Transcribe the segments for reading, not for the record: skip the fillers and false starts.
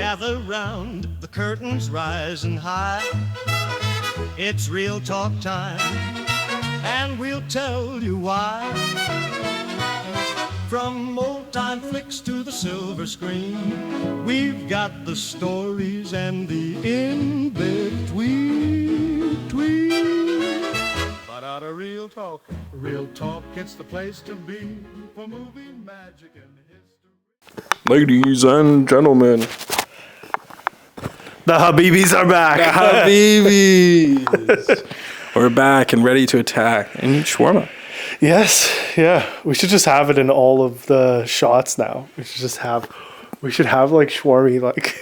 gather round, the curtains rising high. It's real talk time, and we'll tell you why. From old-time flicks to the silver screen, we've got the stories and the in-between. But out of real talk, it's the place to be for movie magic and history. Ladies and gentlemen, the Habibis are back. the Habibis. We're back and ready to attack. And eat shawarma. Yes, yeah. We should just have it in all of the shots now. We should have like shawarma like.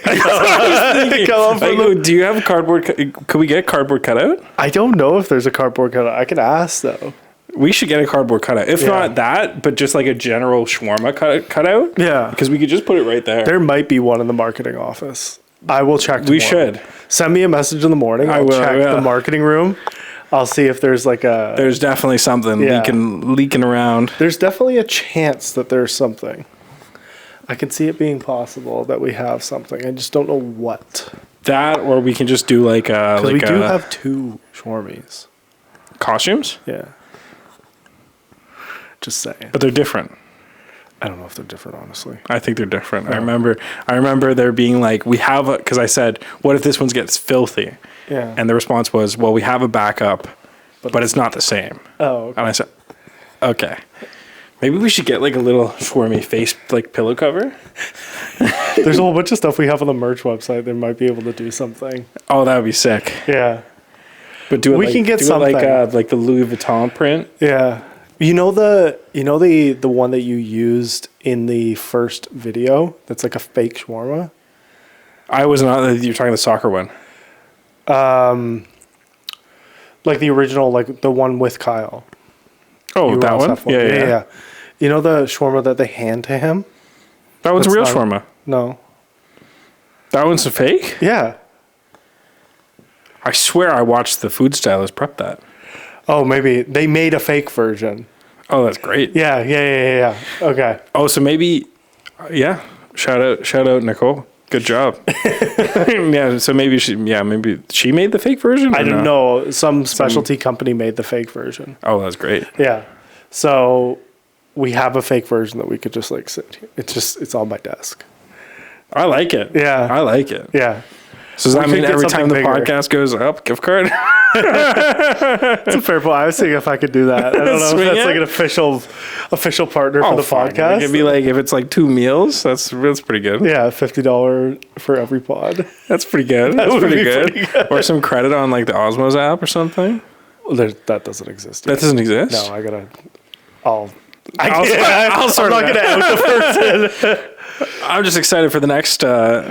Do you have a cardboard? Could we get cardboard cutout? I don't know if there's a cardboard cutout. I can ask though. We should get a cardboard cutout. If not that, but just like a general shawarma cutout. Yeah, because we could just put it right there. There might be one in the marketing office. I will check tomorrow. We should. Send me a message in the morning. I'll check the marketing room. I'll see if there's like a... There's definitely something leaking around. There's definitely a chance that there's something. I can see it being possible that we have something. I just don't know what. That, or we can just do like a... Because we do have 2 shawarmas. Costumes? Yeah. Just saying. But they're different. I don't know if they're different, honestly. I think they're different. No. I remember there being like, we have a... Because I said, what if this one gets filthy? Yeah. And the response was, well, we have a backup, but it's not the same. Oh, okay. And I said, okay. Maybe we should get like a little shawarma face like pillow cover. There's a whole bunch of stuff we have on the merch website that might be able to do something. Oh, that would be sick. Yeah. But do it we like, can get do something. It like the Louis Vuitton print. Yeah. You know the one that you used in the first video that's like a fake shawarma? I was not. You're talking the soccer one. Like the original, like the one with Kyle. Oh, that one? Yeah. You know the shawarma that they hand to him? That one's real shawarma. No. That one's a fake? Yeah. I swear I watched the food stylist prep that. Oh, maybe they made a fake version. Oh, that's great. Yeah. Okay. Oh, so maybe, yeah. Shout out, Nicole. Good job. Yeah. So maybe she made the fake version. I don't know. Some specialty company made the fake version. Oh, that's great. Yeah. So we have a fake version that we could just like sit here. It's on my desk. I like it. Yeah. I like it. Yeah. So does that mean every time the podcast goes up, gift card? It's a fair point. I was thinking if I could do that. I don't know if that's like an official partner for the podcast. It could be like if it's like 2 meals. That's pretty good. Yeah, $50 for every pod. That's pretty good. That's pretty good. Or some credit on like the Osmow app or something. Well, that doesn't exist yet. That doesn't exist? No, I'll I'm not gonna out the person. I'm just excited for the next half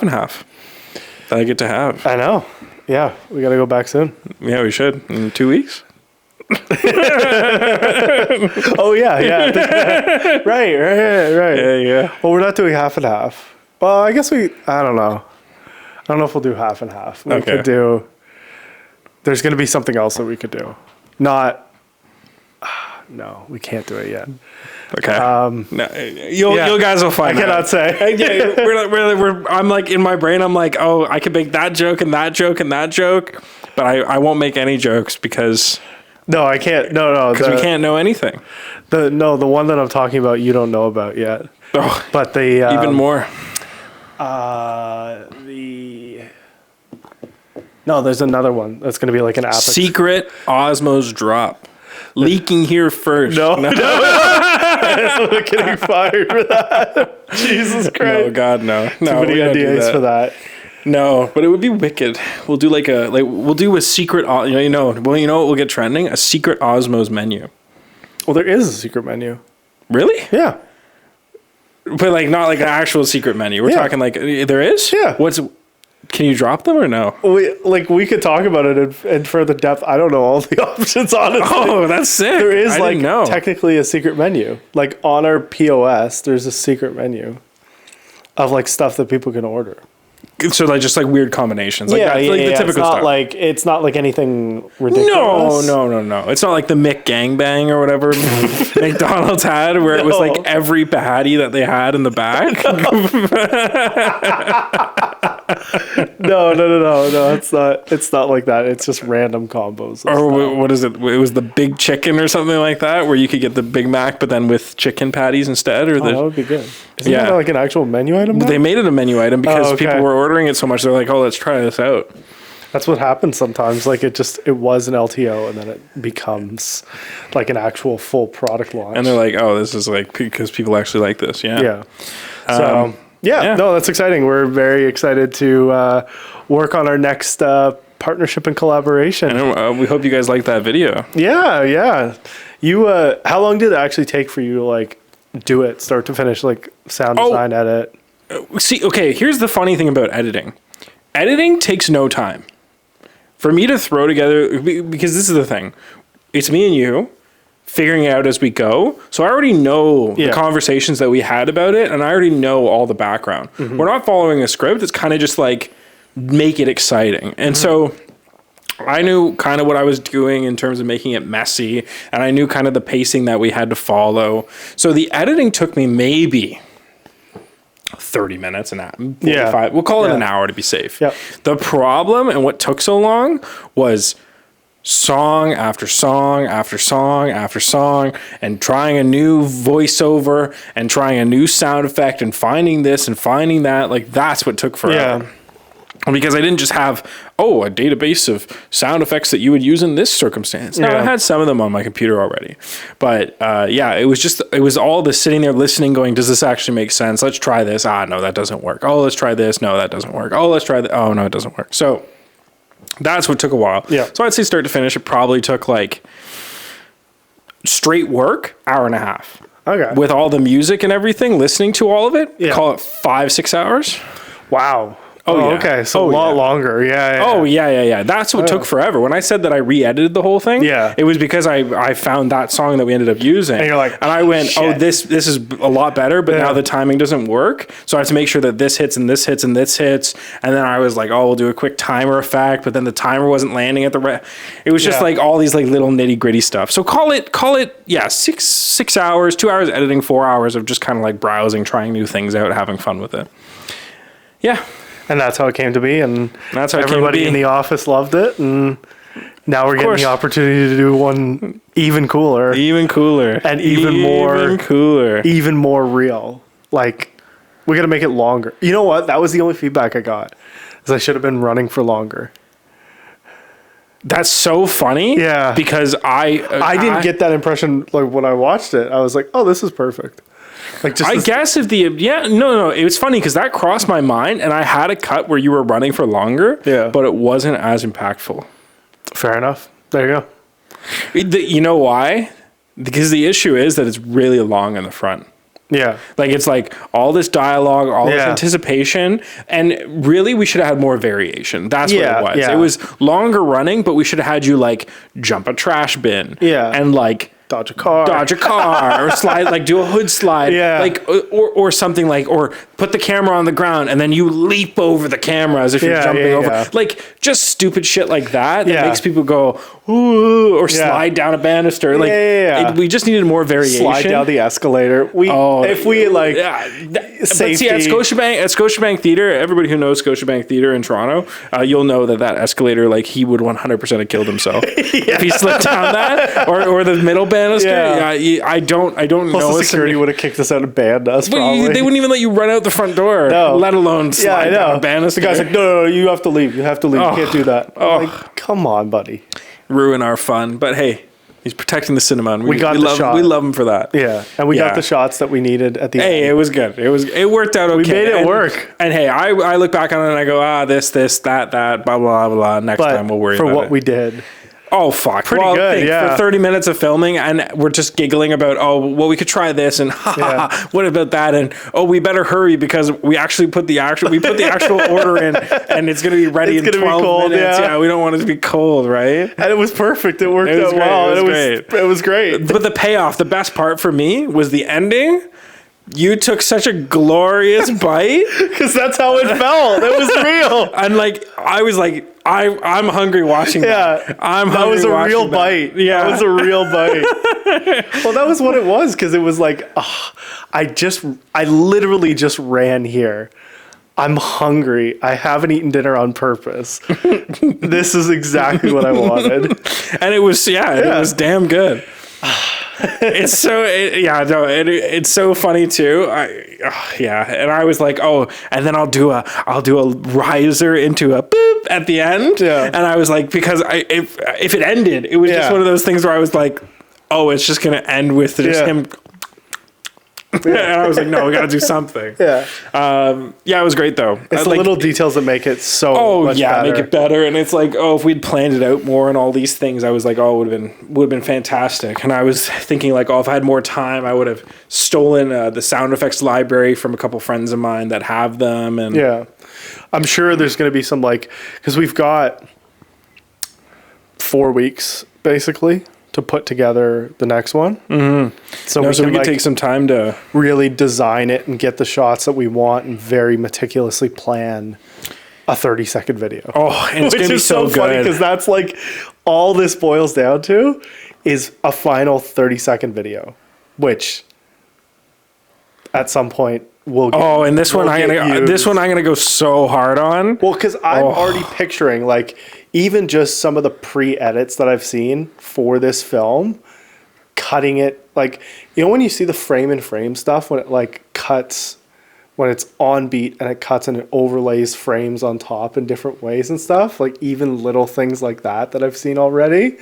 and half that I get to have. I know. Yeah, we got to go back soon. Yeah, we should in 2 weeks. Oh yeah. Right. Yeah. Well, we're not doing half and half. Well, I guess I don't know. I don't know if we'll do half and half. We could do. There's going to be something else that we could do. No, we can't do it yet. Okay. No, you guys will find out. I cannot say. I'm like in my brain. I'm like, oh, I could make that joke and that joke and that joke, but I won't make any jokes because. No, I can't. No. Because we can't know anything. The one that I'm talking about, you don't know about yet. Oh, but the even more. There's another one that's going to be like an app. Secret Osmow's drop. Leaking here first. No. I'm getting fired for that. Jesus Christ. No, God, no. Too many ideas for that. No, but it would be wicked. We'll do we'll do a secret. You know what will get trending? A secret Osmow's menu. Well, there is a secret menu. Really? Yeah. But like not like an actual secret menu. We're talking like there is. Yeah. Can you drop them or no? We could talk about it in further depth. I don't know all the options, honestly. Oh, that's sick. There is technically a secret menu. Like on our POS, there's a secret menu of like stuff that people can order. So like just like weird combinations. Like that's like the typical stuff. It's not like anything ridiculous. No. It's not like the Mick Gangbang or whatever McDonald's had, where it was like every patty that they had in the back. No. It's not like that. It's just random combos. Or what is it? It was the Big Chicken or something like that, where you could get the Big Mac, but then with chicken patties instead. Or that would be good. Isn't that like an actual menu item now? They made it a menu item because people were ordering it so much. They're like, oh, let's try this out. That's what happens sometimes. Like it was an LTO and then it becomes like an actual full product launch. And they're like, oh, this is like because people actually like this. Yeah. So no, that's exciting. We're very excited to work on our next partnership and collaboration. And we hope you guys like that video. Yeah. You, how long did it actually take for you to like do it start to finish, like sound design, edit? See, okay, here's the funny thing about editing. Editing takes no time. For me to throw together, because this is the thing. It's me and you figuring it out as we go. So I already know the conversations that we had about it, and I already know all the background. Mm-hmm. We're not following a script. It's kind of just like make it exciting. And so I knew kind of what I was doing in terms of making it messy, and I knew kind of the pacing that we had to follow. So the editing took me maybe 30 minutes, an hour, 45. We'll call it an hour to be safe. Yep. The problem and what took so long was song after song after song after song, and trying a new voiceover and trying a new sound effect and finding this and finding that. Like that's what took forever. Yeah. Because I didn't just have, a database of sound effects that you would use in this circumstance. No, I had some of them on my computer already. But it was all the sitting there listening, going, does this actually make sense? Let's try this. No, that doesn't work. Oh, let's try this. No, that doesn't work. Oh, let's try that. Oh, no, it doesn't work. So that's what took a while. Yeah. So I'd say start to finish, it probably took like straight work, hour and a half. Okay. With all the music and everything, listening to all of it, call it 5-6 hours. Wow. Okay. So a lot longer. Yeah. Oh, yeah. That's what took forever. When I said that I re-edited the whole thing, it was because I found that song that we ended up using. And you're like, and I went, this is a lot better, but now the timing doesn't work. So I have to make sure that this hits and this hits and this hits. And then I was like, we'll do a quick timer effect, but then the timer wasn't landing at the it was just like all these like little nitty gritty stuff. So call it 6 hours, 2 hours editing, 4 hours of just kind of like browsing, trying new things out, having fun with it. Yeah. And that's how it came to be, and that's how everybody in the office loved it, and now we're getting the opportunity to do one even cooler, and even more real. Like we got to make it longer. You know what? That was the only feedback I got, is I should have been running for longer. That's so funny. Yeah, because I didn't get that impression like when I watched it. I was like, oh, this is perfect. Like just I guess if it was funny because that crossed my mind, and I had a cut where you were running for longer, but it wasn't as impactful. Fair enough. There you go. You know why? Because the issue is that it's really long in the front. Yeah. Like it's like all this dialogue, all this anticipation, and really we should have had more variation. That's what it was. Yeah. It was longer running, but we should have had you like jump a trash bin. Yeah. And like dodge a car or slide, like do a hood slide, like or something, like, or put the camera on the ground and then you leap over the camera as if you're jumping over, like just stupid shit like that makes people go ooh, or slide down a banister. Like we just needed more variation. Slide down the escalator. Safety. But see, at Scotiabank Theatre, everybody who knows Scotiabank Theatre in Toronto, you'll know that escalator, like he would 100% have killed himself if he slipped down that, or the middle banister. I don't know. The security would have kicked us out and banned us. Probably. They wouldn't even let you run out the front door, let alone slide down a banister. The guy's like, no, you have to leave. You have to leave. You can't do that. Like, come on, buddy. Ruin our fun. But hey, he's protecting the cinema, and we love him for that. Yeah, and we got the shots that we needed at the end. Hey, it was good. It worked out okay. We made it work. And hey, I look back on it and I go, this, that, blah, blah, blah. Next time we'll worry about it. For what we did. Oh, fuck. Pretty good, For 30 minutes of filming, and we're just giggling about, we could try this, and what about that, and we better hurry because we actually put the actual order in, and it's going to be ready in 12 minutes. Yeah, we don't want it to be cold, right? And it was perfect. It worked out well. It was great. But the payoff, the best part for me was the ending. you took such a glorious bite. Because that's how it felt. It was real. And like, I was like, I'm hungry watching that. Yeah. That was a real bite. Yeah. That was a real bite. Well, that was what it was. Because it was like, I literally just ran here. I'm hungry. I haven't eaten dinner on purpose. This is exactly what I wanted. And it was, it was damn good. It's so, it's so funny too. And I was like, and then I'll do a riser into a boop at the end. Yeah. And I was like, because if it ended, it was just one of those things where I was like, it's just going to end with just him. And I was like, no, we got to do something. Yeah. It was great though. It's the little details that make it so much better. Make it better. And it's like, if we'd planned it out more and all these things, I was like, it would have been fantastic. And I was thinking like, if I had more time, I would have stolen the sound effects library from a couple friends of mine that have them. And yeah, I'm sure there's going to be some because we've got 4 weeks basically to put together the next one. Mm-hmm. So we can take some time to really design it and get the shots that we want and very meticulously plan a 30-second video. And it's going to be so funny good. because that's like all this boils down to is a final 30-second video, which at some point we'll get. And this one I'm gonna go so hard on. Well, because I'm already picturing even just some of the pre-edits that I've seen for this film, cutting it when you see the frame and frame stuff when it cuts, when it's on beat and it cuts and it overlays frames on top in different ways and stuff, even little things like that I've seen already.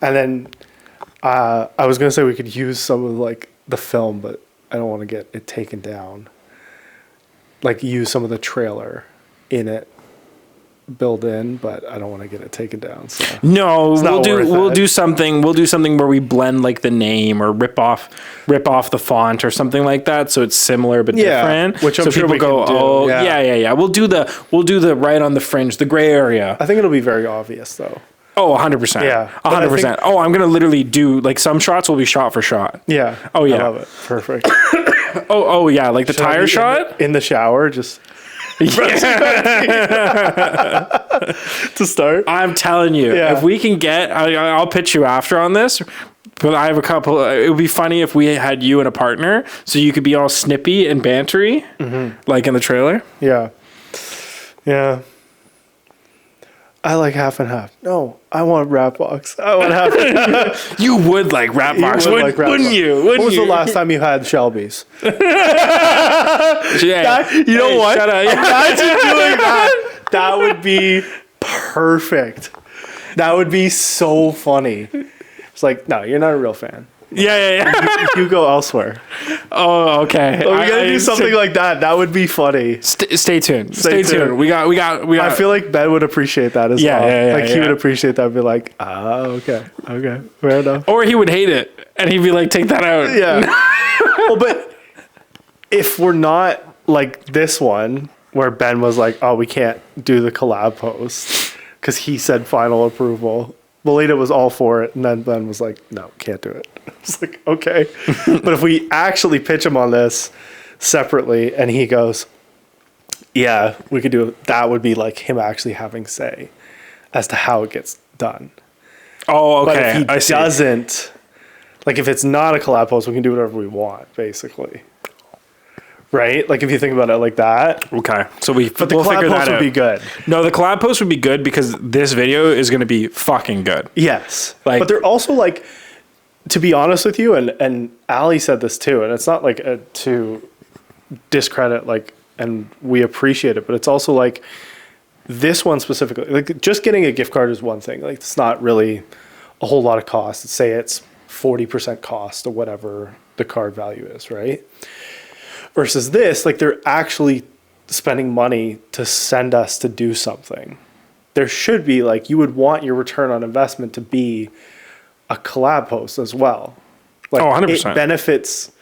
And then I was gonna say we could use some of the film, but I don't want to get it taken down. Use some of the trailer in it, build in, but I don't want to get it taken down. So no, we'll do something where we blend the name or rip off the font or something like that, so it's similar but different. Which I'm sure people we go, can do. We'll do the right on the fringe, the gray area. I think it'll be very obvious though. 100%. Yeah. 100%. I'm going to literally do some shots will be shot for shot. Yeah. Oh yeah. I love it. Perfect. The tire shot in the shower, just to start. I'm telling you, if we can get, I'll pitch you after on this. But I have a couple. It would be funny if we had you and a partner, so you could be all snippy and bantery, like in the trailer. Yeah. Yeah. I like half and half. No, I want rap box. I want half and half. You would like rap box, wouldn't you? When was the last time you had Shelby's? You know what? Shut up. Imagine doing that. That would be perfect. That would be so funny. It's no, you're not a real fan. Yeah. You go elsewhere. Oh, okay. But we gotta do something like that. That would be funny. Stay tuned. Stay tuned. We got. I feel like Ben would appreciate that as well. Yeah. He would appreciate that. Be like, okay, fair enough. Or he would hate it, and he'd be like, take that out. Yeah. Well, but if we're not like this one, where Ben was like, we can't do the collab post because he said final approval. Melita was all for it, and then Ben was like, no, can't do it. It's okay. But if we actually pitch him on this separately and he goes, yeah, we could do it, that would be him actually having say as to how it gets done. Oh, But okay. if he doesn't, if it's not a collab post, we can do whatever we want, basically. Right? If you think about it like that. Okay. So But the collab post would be good. No, the collab post would be good because this video is going to be fucking good. Yes. But they're also to be honest with you, and Ali said this too, and it's not to discredit and we appreciate it, but it's also this one specifically, just getting a gift card is one thing. It's not really a whole lot of cost. Let's say it's 40% cost or whatever the card value is, right? Versus this, they're actually spending money to send us to do something. There should be you would want your return on investment to be a collab post as well. 100%. It benefits.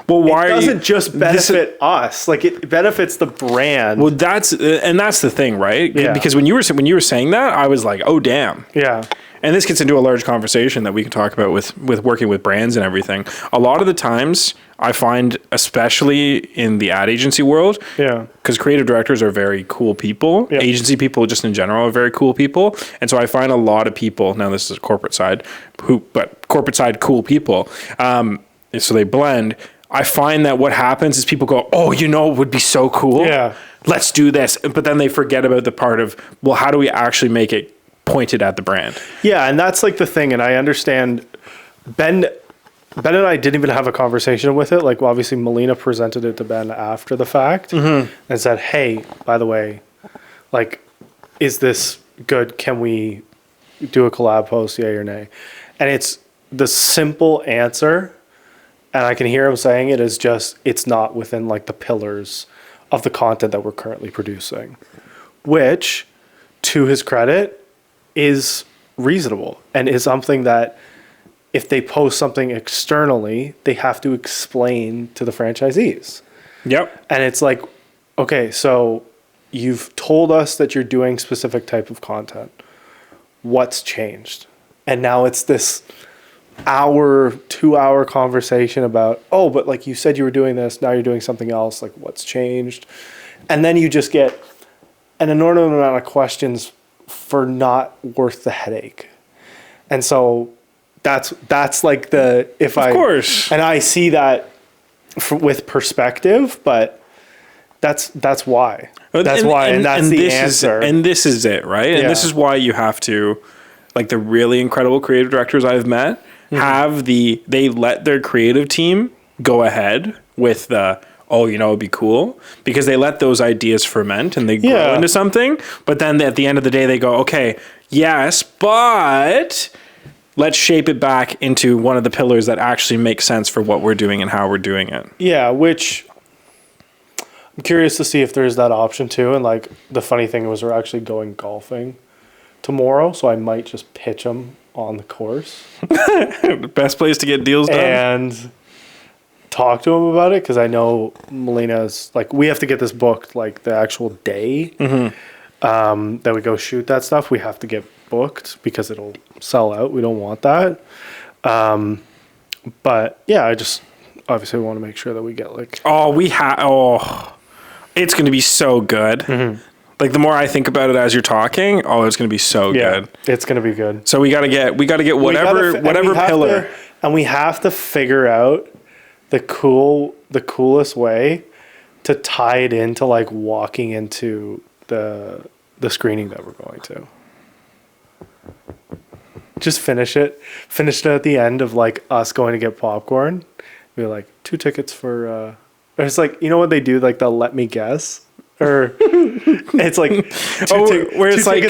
Well, why it doesn't just benefit us? It benefits the brand. Well, that's the thing, right? Yeah. Because when you were saying that, I was like, oh damn. Yeah. and this gets into a large conversation that we can talk about with working with brands and everything. A lot of the times I find, especially in the ad agency world, because creative directors are very cool people, agency people just in general are very cool people. And so I find a lot of people, now this is corporate side, but corporate side cool people, so they blend. I find that what happens is people go, oh, it would be so cool. Yeah. Let's do this. But then they forget about the part of, well, how do we actually make it pointed at the brand? Yeah. And that's like the thing. And I understand Ben and I didn't even have a conversation with it. Like, well, obviously Melina presented it to Ben after the fact and said, hey, by the way, like, is this good? Can we do a collab post? Yay or nay? And it's the simple answer. And I can hear him saying it is just, it's not within like the pillars of the content that we're currently producing, which to his credit is reasonable and is something that if they post something externally, they have to explain to the franchisees. Yep. And it's like, okay, so you've told us that you're doing specific type of content. What's changed? And now it's this 2-hour conversation about, oh, but like you said you were doing this, now you're doing something else, like what's changed? And then you just get an inordinate amount of questions for not worth the headache. And so that's like the, if I, of course, and I see that with perspective, but that's why. That's why, and that's the answer. And this is it, right? And this is why you have to, like the really incredible creative directors I've met, they let their creative team go ahead with the, oh, it'd be cool, because they let those ideas ferment and they grow into something. But then at the end of the day, they go, okay, yes, but let's shape it back into one of the pillars that actually makes sense for what we're doing and how we're doing it. Yeah, which I'm curious to see if there's that option too. And like the funny thing was we're actually going golfing tomorrow, so I might just pitch them on the course. The best place to get deals done. And talk to him about it, because I know Melina's like, we have to get this booked like the actual day that we go shoot that stuff. We have to get booked because it'll sell out. We don't want that. But yeah, I just obviously want to make sure that we get like, it's going to be so good. Like the more I think about it as you're talking, it's going to be so good. It's going to be good. So we got to get whatever pillar, and we have to figure out the coolest way to tie it into like walking into the screening that we're going to. Just finish it at the end of like us going to get popcorn. Be like 2 tickets for. It's like, what they do? Like they'll let me guess. Or it's like where it's like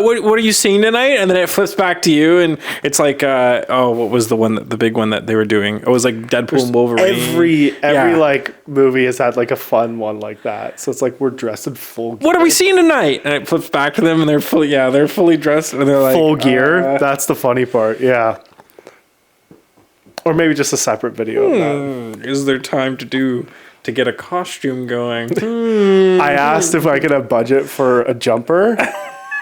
what are you seeing tonight, and then it flips back to you and it's like what was the big one that they were doing? It was like Deadpool and Wolverine. Every like movie has had like a fun one like that, so it's like we're dressed in full gear. What are we seeing tonight? And it flips back to them and they're fully dressed and they're like full gear. That's the funny part. Or maybe just a separate video of that. Is there time to get a costume going? I asked if I could have budget for a jumper.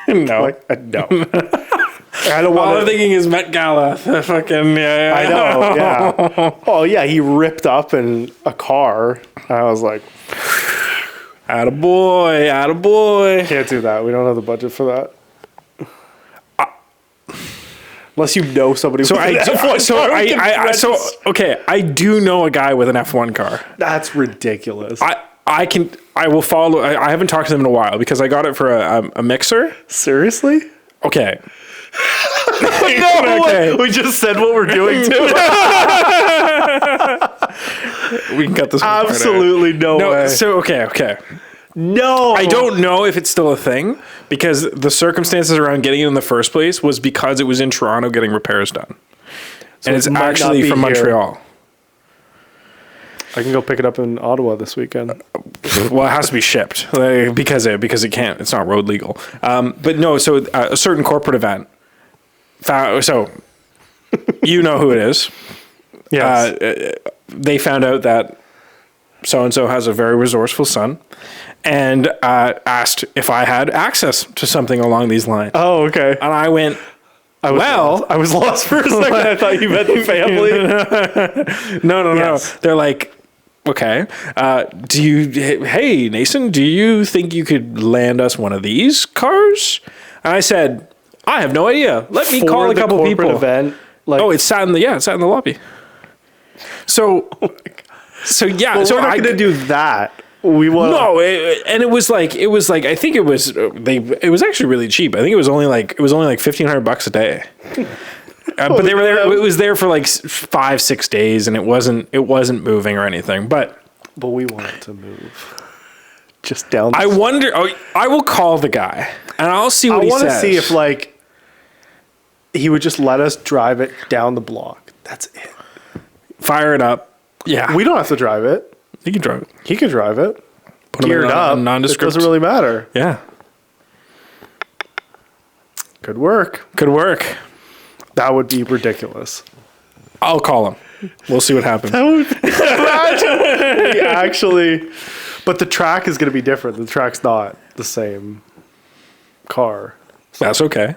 No. No. I don't want. All I'm thinking is Met Gala. Fucking I know. Yeah. Oh yeah, he ripped up in a car. I was like, attaboy. Can't do that. We don't have the budget for that. Unless you know somebody with an F1 car. I do know a guy with an F1 car. That's ridiculous. I will follow. I haven't talked to them in a while because I got it for a mixer. Seriously? Okay. No, okay. We just said what we're doing too. We can cut this one. Absolutely no way. So okay. No, I don't know if it's still a thing, because the circumstances around getting it in the first place was because it was in Toronto getting repairs done. So and it's actually from Montreal. I can go pick it up in Ottawa this weekend. Well, it has to be shipped because it can't. It's not road legal. But no, so a certain corporate event. So you know who it is. Yes. They found out that so-and-so has a very resourceful son, and asked if I had access to something along these lines. Oh, okay. And I went, I was lost for a second. I thought you meant the family. No. They're like, okay, hey, Nathan, do you think you could land us one of these cars? And I said, I have no idea. Let me call a couple people. Event, It sat in the lobby. So, so yeah. Well, so we're not going to do that. We want it was like I think it was actually really cheap. I think it was only like $1,500 a day. But they were there. It was there for like 5-6 days, and it wasn't moving or anything. But we want it to move. Just down. I wonder. I will call the guy, and I'll see what he says. I want to see if like he would just let us drive it down the block. That's it. Fire it up. Yeah, we don't have to drive it. He can drive it. He can drive it. Put geared up. Nondescript. It doesn't really matter. Yeah. Could work. That would be ridiculous. I'll call him. We'll see what happens. That would imagine. Actually, but the track is going to be different. The track's not the same car. That's okay.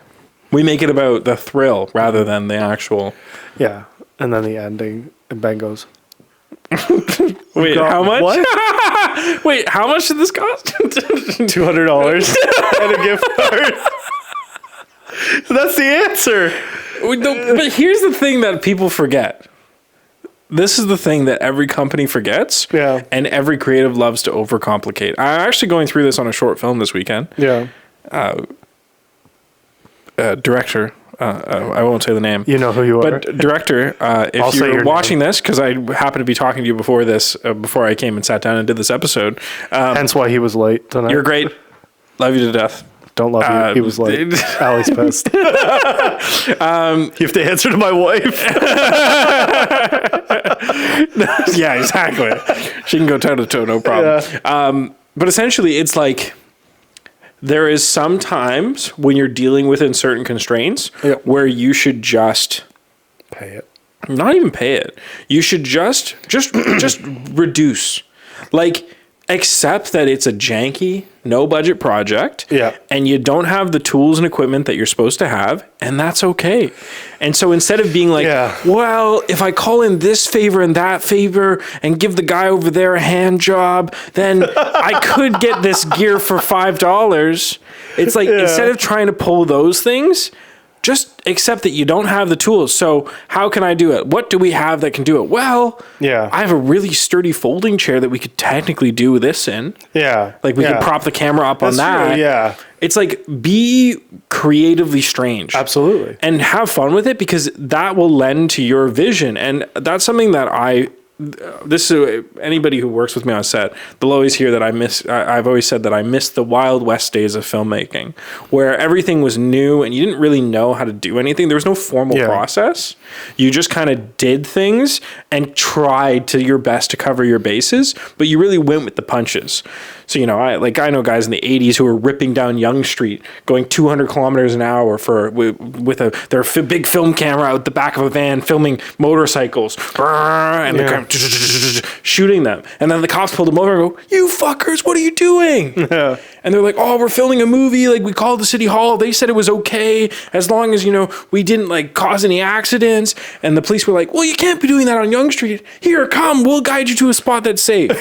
We make it about the thrill rather than the actual. Yeah, and then the ending, and Ben goes. Wait, how much? What? Wait, how much did this cost? $200 and a gift card. That's the answer. But here's the thing that people forget. This is the thing that every company forgets. Yeah. And every creative loves to overcomplicate. I'm actually going through this on a short film this weekend. Yeah. Director. I won't say the name. You know who you are. But director, if you're watching this, because I happened to be talking to you before this, before I came and sat down and did this episode. Hence why he was late tonight. You're great. Love you to death. Don't love you. He was late. Allie's pissed. You have to answer to my wife. Yeah, exactly. She can go toe to toe, no problem. Yeah. But essentially, it's like there is some times when you're dealing within certain constraints where you should just pay it. Not even pay it. You should just reduce. Like, accept that it's a janky, no budget project. Yeah. And you don't have the tools and equipment that you're supposed to have, and that's okay. And so instead of being like, well, if I call in this favor and that favor and give the guy over there a hand job, then I could get this gear for $5. It's like, instead of trying to pull those things, just accept that you don't have the tools. So how can I do it? What do we have that can do it? Well, I have a really sturdy folding chair that we could technically do this in. Yeah. Like we could prop the camera up on that. True, yeah. It's like, be creatively strange. Absolutely. And have fun with it, because that will lend to your vision. And that's something that this is anybody who works with me on set, they'll always hear that I've always said that I miss the Wild West days of filmmaking, where everything was new and you didn't really know how to do anything. There was no formal process. You just kind of did things and tried to your best to cover your bases, but you really went with the punches. So, you know, I know guys in the 80s who were ripping down Yonge Street, going 200 kilometers an hour with their big film camera out the back of a van, filming motorcycles, and they're shooting them. And then the cops pulled them over and go, "You fuckers, what are you doing?" Yeah. And they're like, "Oh, we're filming a movie. Like, we called the city hall. They said it was okay as long as, you know, we didn't like cause any accidents." And the police were like, "Well, you can't be doing that on Yonge Street. Here, come, we'll guide you to a spot that's safe."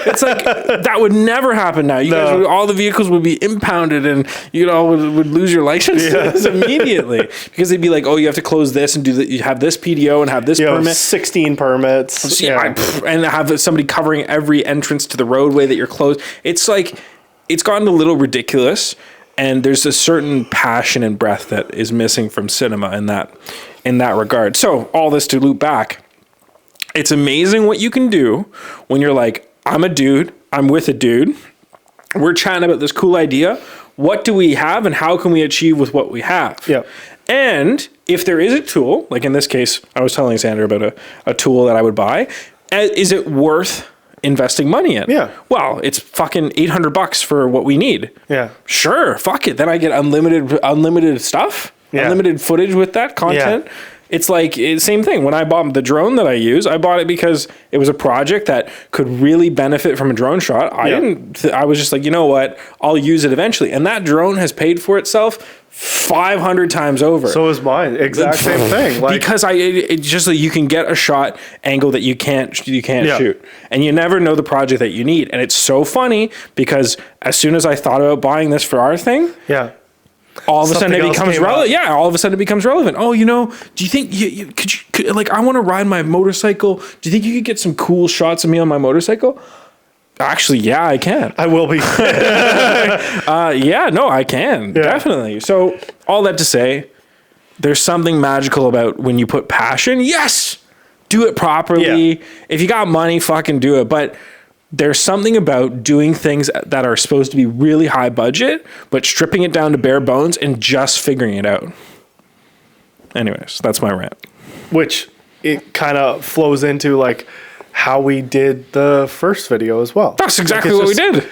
It's like, that would never happen now. You guys all the vehicles would be impounded, and you all would lose your licenses immediately, because they'd be like, "Oh, you have to close this and do that. You have this PDO and have this permit, 16 permits, and have somebody covering every entrance to the roadway that you're closed." It's like, it's gotten a little ridiculous, and there's a certain passion and breath that is missing from cinema in that regard. So all this to loop back, it's amazing what you can do when you're like, I'm a dude, I'm with a dude, we're chatting about this cool idea. What do we have and how can we achieve with what we have? Yeah. And if there is a tool, like in this case, I was telling Sandra about a tool that I would buy, is it worth investing money in? Yeah. Well, it's fucking $800 for what we need. Yeah. Sure. Fuck it. Then I get unlimited stuff, unlimited footage with that content. It's like same thing. When I bought the drone that I use, I bought it because it was a project that could really benefit from a drone shot. I was just like, you know what? I'll use it eventually. And that drone has paid for itself 500 times over. So is mine. Exact same thing. Like, because it's just like you can get a shot angle that you can't shoot, and you never know the project that you need. And it's so funny because as soon as I thought about buying this for our thing, all of a sudden it becomes relevant. Yeah, all of a sudden it becomes relevant. Oh, you know, do you think could like I want to ride my motorcycle? Do you think you could get some cool shots of me on my motorcycle? Actually, yeah, I can. I will be. Yeah, no, I can. Definitely. So all that to say, there's something magical about when you put passion. Yes, do it properly. Yeah. If you got money, fucking do it. But there's something about doing things that are supposed to be really high budget, but stripping it down to bare bones and just figuring it out. Anyways, that's my rant. Which it kind of flows into like how we did the first video as well. That's exactly what we did.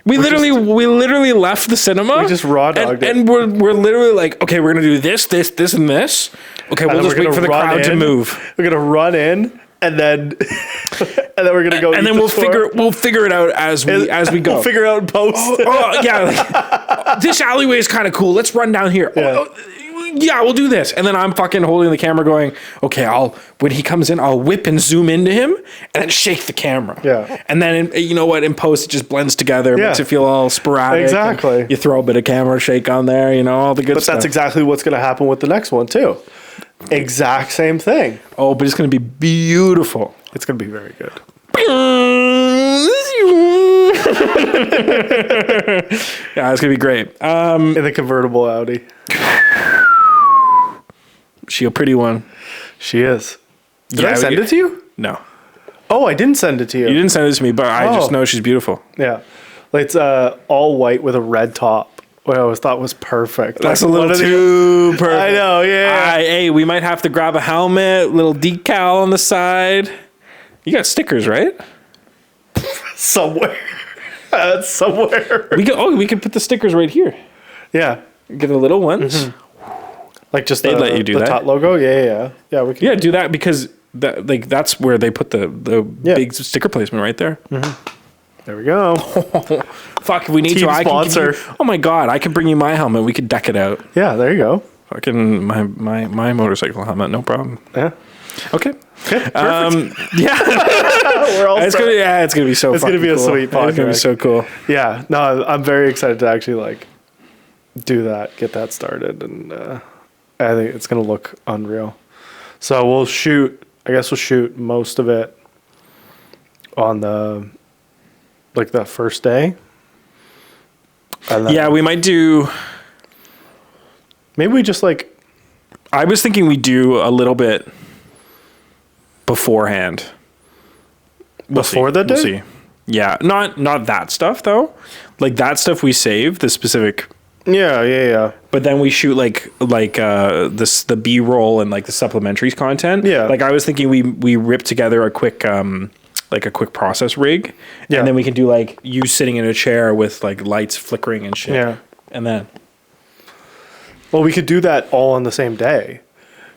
We literally left the cinema. We just raw dogged it. And we're literally like, okay, we're going to do this, and this. Okay, we'll just wait for the crowd to move. We're going to run in. And then we're gonna go. And then we'll figure it out as we go. We'll figure it out in post. Like, this alleyway is kind of cool. Let's run down here. Yeah, we'll do this. And then I'm fucking holding the camera, going, okay, when he comes in, I'll whip and zoom into him, and then shake the camera. Yeah. And then you know what? In post, it just blends together, makes it feel all sporadic. Exactly. You throw a bit of camera shake on there, you know, all the good stuff. But that's exactly what's gonna happen with the next one too. Exact same thing. Oh, but it's going to be beautiful. It's going to be very good. Yeah, it's going to be great. In the convertible Audi. She a pretty one. She is. Did I send it to you? No. Oh, I didn't send it to you. You didn't send it to me, but I just know she's beautiful. Yeah. Like it's all white with a red top. What I always thought was perfect. That's like, a little too perfect. I know, yeah. Hey, we might have to grab a helmet, little decal on the side. You got stickers, right? Somewhere. Somewhere. We could put the stickers right here. Yeah. Get the little ones. Mm-hmm. Like just they'd let you do the that. top logo? Yeah. Yeah, we can. Yeah, do that because that's where they put the big sticker placement right there. Mm-hmm. There we go. Fuck, if we need Team to, I sponsor. can. Oh my god, I can bring you my helmet. We could deck it out. Yeah, there you go. Fucking my motorcycle helmet, no problem. Yeah. Okay. Perfect. Yeah. We're all it's gonna be so. It's gonna be a sweet podcast. It's gonna be so cool. Yeah. No, I'm very excited to actually like do that, get that started, and I think it's gonna look unreal. So we'll shoot. I guess we'll shoot most of it on the first day. Yeah, we might do. Maybe we just like. I was thinking we do a little bit beforehand. Before the day? We'll see. Yeah, not that stuff though. Like that stuff we save the specific. Yeah. But then we shoot the B-roll and like the supplementaries content. Yeah. Like I was thinking we rip together a quick process rig, and then we can do like you sitting in a chair with like lights flickering and shit. Yeah. And then. Well, we could do that all on the same day.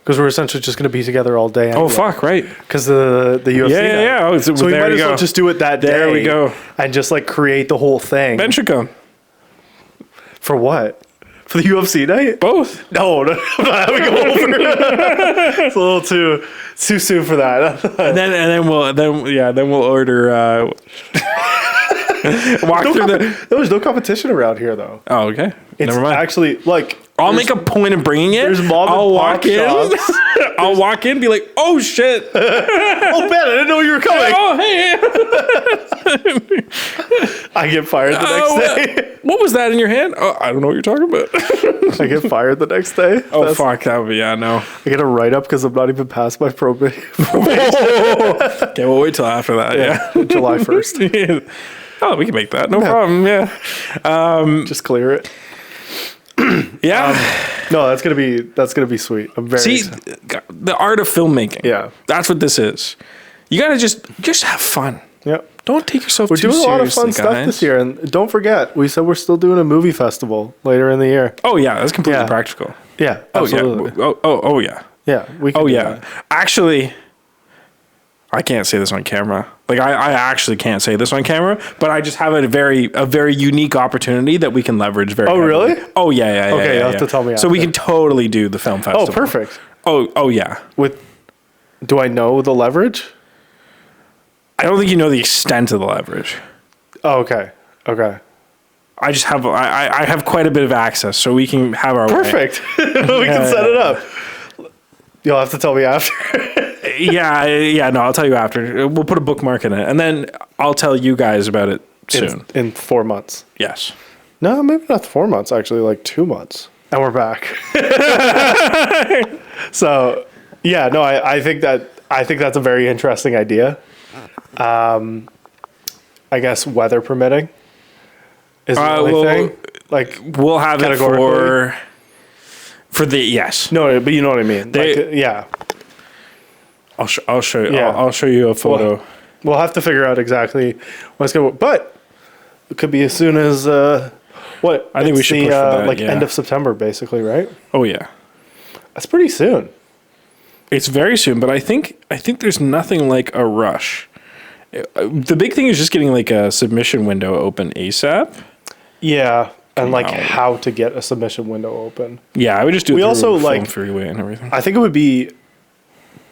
Because we're essentially just going to be together all day. Anyway. Oh, fuck, right. Because the UFC Yeah. Oh, so we might as well just do it that day. There we go. And just like create the whole thing. Ben should come. For what? For the UFC night? Both. No, I'm not having him over. It's a little too soon for that. and then we'll order There's no competition around here though. Oh, okay. It's never mind. Actually like I'll make a point of bringing it. There's mom I'll and walk pop in. shops. I'll walk in, be like, "Oh shit! Oh man, I didn't know you were coming." Oh hey! I get fired the next day. What was that in your hand? Oh, I don't know what you're talking about. I get fired the next day. Oh fuck, that would be no. I get a write up because I'm not even past my probation. Okay, we'll wait till after that. Yeah, July 1st. Oh, we can make that. No problem. Yeah. Just clear it. Yeah. No, that's gonna be sweet. I'm very excited. The art of filmmaking. Yeah. That's what this is. You gotta just have fun. Yep. Don't take yourself We're too doing seriously, a lot of fun stuff this year, and don't forget, we said we're still doing a movie festival later in the year. Oh yeah, that's completely practical. Yeah, absolutely. Oh yeah. Yeah, we can Oh do yeah. that. Actually, I can't say this on camera. Like I actually can't say this on camera, but I just have a very unique opportunity that we can leverage very heavily. Really? Oh yeah. Okay, yeah, you'll have to tell me So we after. can totally do the film festival. Oh, perfect. Oh yeah. Do I know the leverage? I don't think you know the extent of the leverage. Oh, okay. Okay. I just have I have quite a bit of access, so we can have our way. Perfect. We can set it up. You'll have to tell me after. Yeah. No, I'll tell you after. We'll put a bookmark in it, and then I'll tell you guys about it soon. In 4 months. Yes. No, maybe not 4 months, actually, like 2 months. And we're back. So, yeah, no, I think that's a very interesting idea. I guess weather permitting is the only thing. Like, We'll have it Categorically? for the yes. no, but you know what I mean. Like, yeah. I'll show you. Yeah. I'll show you a photo. We'll have to figure out exactly what's going to, but it could be as soon as, what? I think we It's should push for that, like yeah. end of September, basically, right? Oh yeah. That's pretty soon. It's very soon, but I think there's nothing like a rush. The big thing is just getting like a submission window open ASAP. Yeah, and like Wow. how to get a submission window open. Yeah, I would just do it We through also, Film like- Freeway and everything. I think it would be.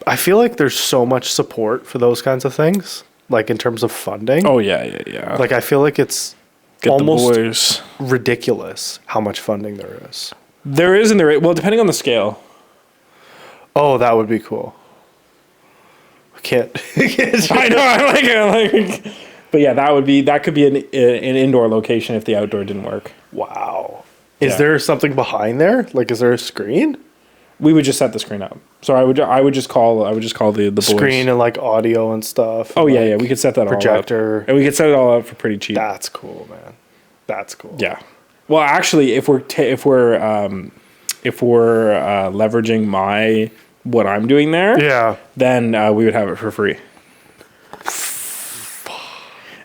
I feel like there's so much support for those kinds of things, like in terms of funding. Oh yeah. Like I feel like it's Get almost the boys. ridiculous how much funding there is. There is and there is. Well, depending on the scale. Oh, that would be cool. I can't. I know. I like. But yeah, that could be an indoor location if the outdoor didn't work. Wow. Is Yeah. there something behind there? Like, is there a screen? We would just set the screen up. So I would just call the boys. Screen and like audio and stuff. Oh yeah, like, yeah. We could set that projector. all up. And we could set it all up for pretty cheap. That's cool, man. That's cool. Yeah. Well, actually, if we're leveraging what I'm doing there, Yeah. then we would have it for free.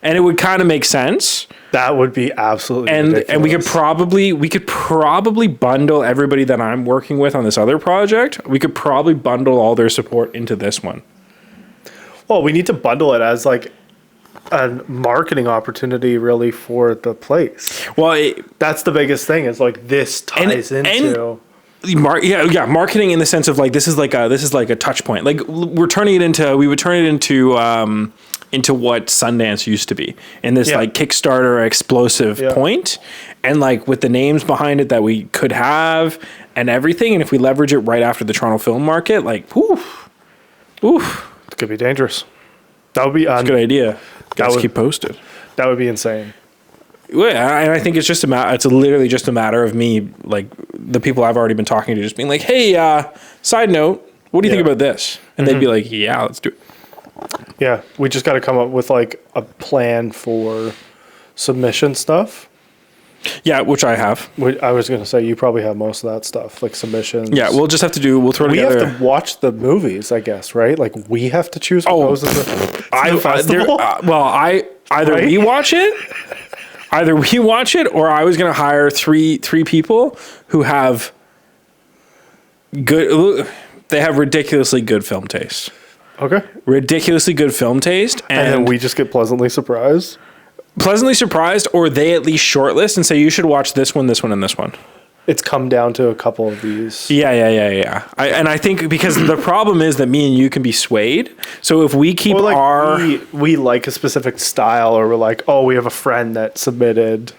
And it would kind of make sense. That would be absolutely And ridiculous. we could probably bundle everybody that I'm working with on this other project. We could probably bundle all their support into this one. Well, we need to bundle it as like a marketing opportunity really for the place. Well, That's the biggest thing is like this ties into marketing in the sense of like this is like a touch point. Like we would turn it into what Sundance used to be, in this like Kickstarter explosive point, and like with the names behind it that we could have and everything, and if we leverage it right after the Toronto film market, like oof. it could be dangerous. That would be It's a good idea. Guys, keep posted. That would be insane. Yeah, and I think it's just it's literally just a matter of me, like the people I've already been talking to, just being like, "Hey, side note, what do you think about this?" And they'd be like, "Yeah, let's do it." Yeah, we just got to come up with like a plan for submission stuff. Yeah, which I have. I was going to say you probably have most of that stuff, like submissions. Yeah, we'll just have to do. We'll throw we together. have to watch the movies, I guess, right? Like we have to choose what goes in the festival. Either Right? we watch it, or I was going to hire three people who have good. They have ridiculously good film taste. Okay. Ridiculously good film taste, And then we just get pleasantly surprised. or they at least shortlist and say you should watch this one, and this one. It's come down to a couple of these. Yeah. I think because the problem is that me and you can be swayed. So if we keep Or like our we like a specific style, or we're like, oh, we have a friend that submitted.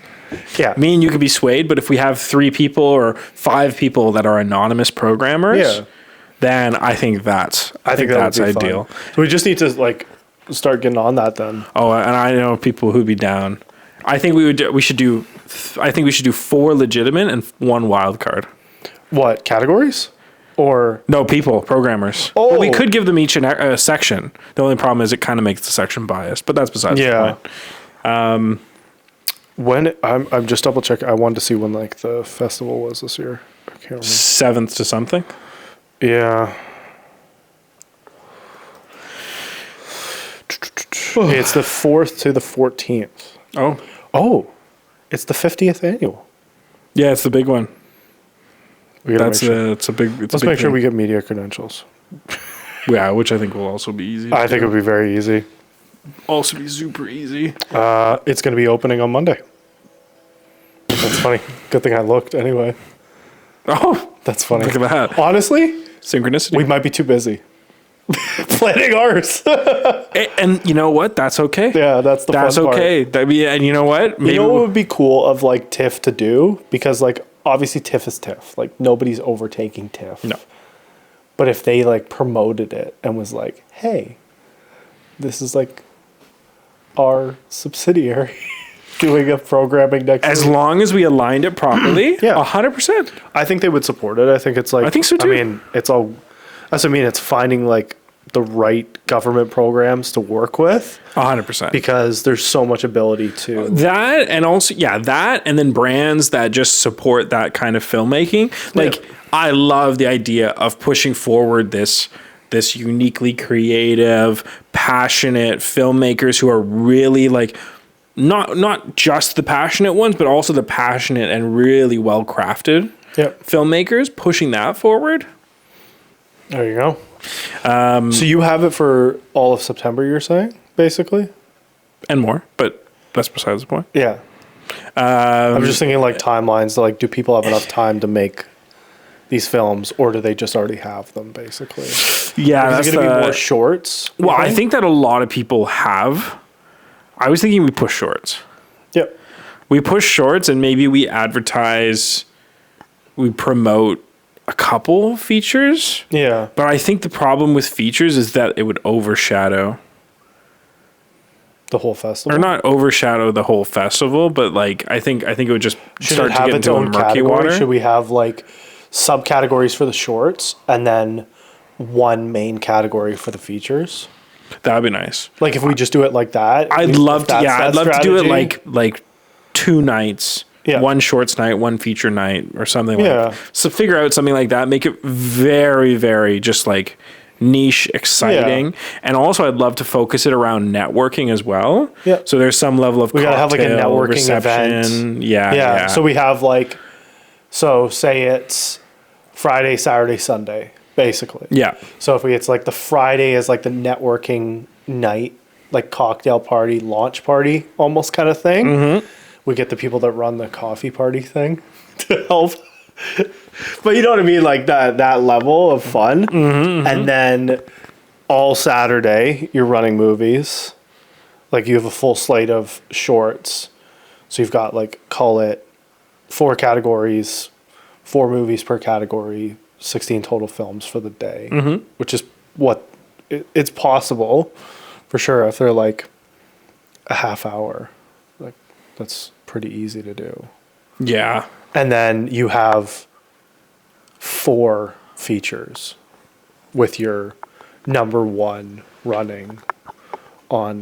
Yeah. me and you could be swayed, but if we have 3 people or 5 people that are anonymous programmers, Yeah. then I think that's that that's would be fun. ideal. So we just need to like start getting on that then. Oh, and I know people who'd be down. I think we should do 4 legitimate and 1 wild card. What categories? Or No, people, programmers. Oh. Well, we could give them each a section. The only problem is it kind of makes the section biased, but that's besides the point. when I'm just double checking. I wanted to see when like the festival was this year. I can't remember. 7th to something. Yeah. It's the 4th to the 14th. Oh, Oh, it's the 50th annual. yeah, it's the big one. We gotta That's make sure. it's a big. It's Let's a big make sure thing. we get media credentials. Yeah, which I think will also be easy. I think it would be very easy. also be super easy. It's going to be opening on Monday. That's funny. Good thing I looked anyway. Oh, That's funny. look at that Honestly, synchronicity. we might be too busy planning ours. And you know what? That's okay. Yeah, that's the That's fun part. okay. That'd be, and you know what? You know what would be cool of like TIFF to do? Because like obviously TIFF is TIFF. Like nobody's overtaking TIFF. No. But if they like promoted it and was like, hey, this is like our subsidiary doing a programming next As week. long as we aligned it properly, Yeah. 100%. I think they would support it. I think it's like I think so, too. I mean, it's all that's what I mean, it's finding like the right government programs to work with 100%. because there's so much ability to That and also that and then brands that just support that kind of filmmaking. Like I love the idea of pushing forward this uniquely creative, passionate filmmakers who are really like not just the passionate ones, but also the passionate and really well crafted filmmakers pushing that forward. There you go. So you have it for all of September, you're saying, basically? And more, but that's besides the point. Yeah. I'm just thinking like timelines. Like, do people have enough time to make these films, or do they just already have them, basically? Yeah, Is that's it going to be more shorts? you Well, I think that a lot of people have. I was thinking we push shorts. Yep. We push shorts and maybe we advertise, we promote a couple features. Yeah. But I think the problem with features is that it would overshadow, The whole festival. or not overshadow the whole festival, but like I think it would just Should start it to have get its into a own murky category? water. Should we have like subcategories for the shorts and then one main category for the features? That would be nice. Like if we just do it like that. I'd love to. Yeah, I'd love to do it strategy. like 2 nights. Yeah. One shorts night, one feature night, or something Yeah. like. So figure out something like that. Make it very, very just like niche, exciting, and also I'd love to focus it around networking as well. Yeah. So there's some level of We gotta have like a cocktail networking reception. event. Yeah. So we have like, so say it's Friday, Saturday, Sunday, basically. yeah. So if it's like the Friday is like the networking night, like cocktail party, launch party, almost kind of thing. Mm-hmm. We get the people that run the coffee party thing to help. But you know what I mean? Like that level of fun. Mm-hmm. And then all Saturday, you're running movies. Like you have a full slate of shorts. So you've got like, call it 4 categories, 4 movies per category, 16 total films for the day, which is what it's possible for sure. If they're like a half hour, like that's pretty easy to do. Yeah. And then you have 4 features with your number 1 running on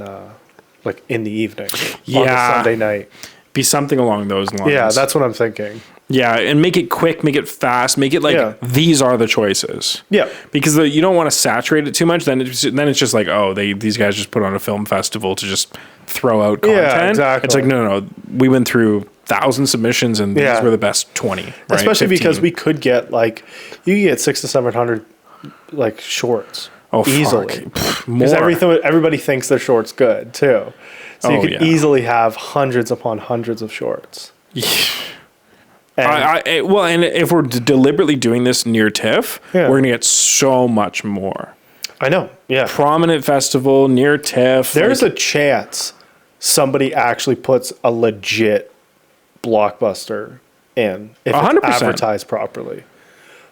like in the evening on the Sunday night. Be something along those lines. Yeah, that's what I'm thinking. Yeah, and make it quick, make it fast, make it like these are the choices. Yeah. Because you don't want to saturate it too much. Then it's just like, oh, these guys just put on a film festival to just throw out content. Yeah, exactly. It's like no. We went through 1,000 submissions and these were the best 20. Right? Especially 15. because we could get like you could get 600 to 700 like shorts easily. Because everybody thinks their shorts good too. So you could easily have hundreds upon hundreds of shorts. And and if we're deliberately doing this near TIFF, we're gonna get so much more. I know. Yeah. Prominent festival near TIFF. There's a chance somebody actually puts a legit blockbuster in if 100%. it's advertised properly.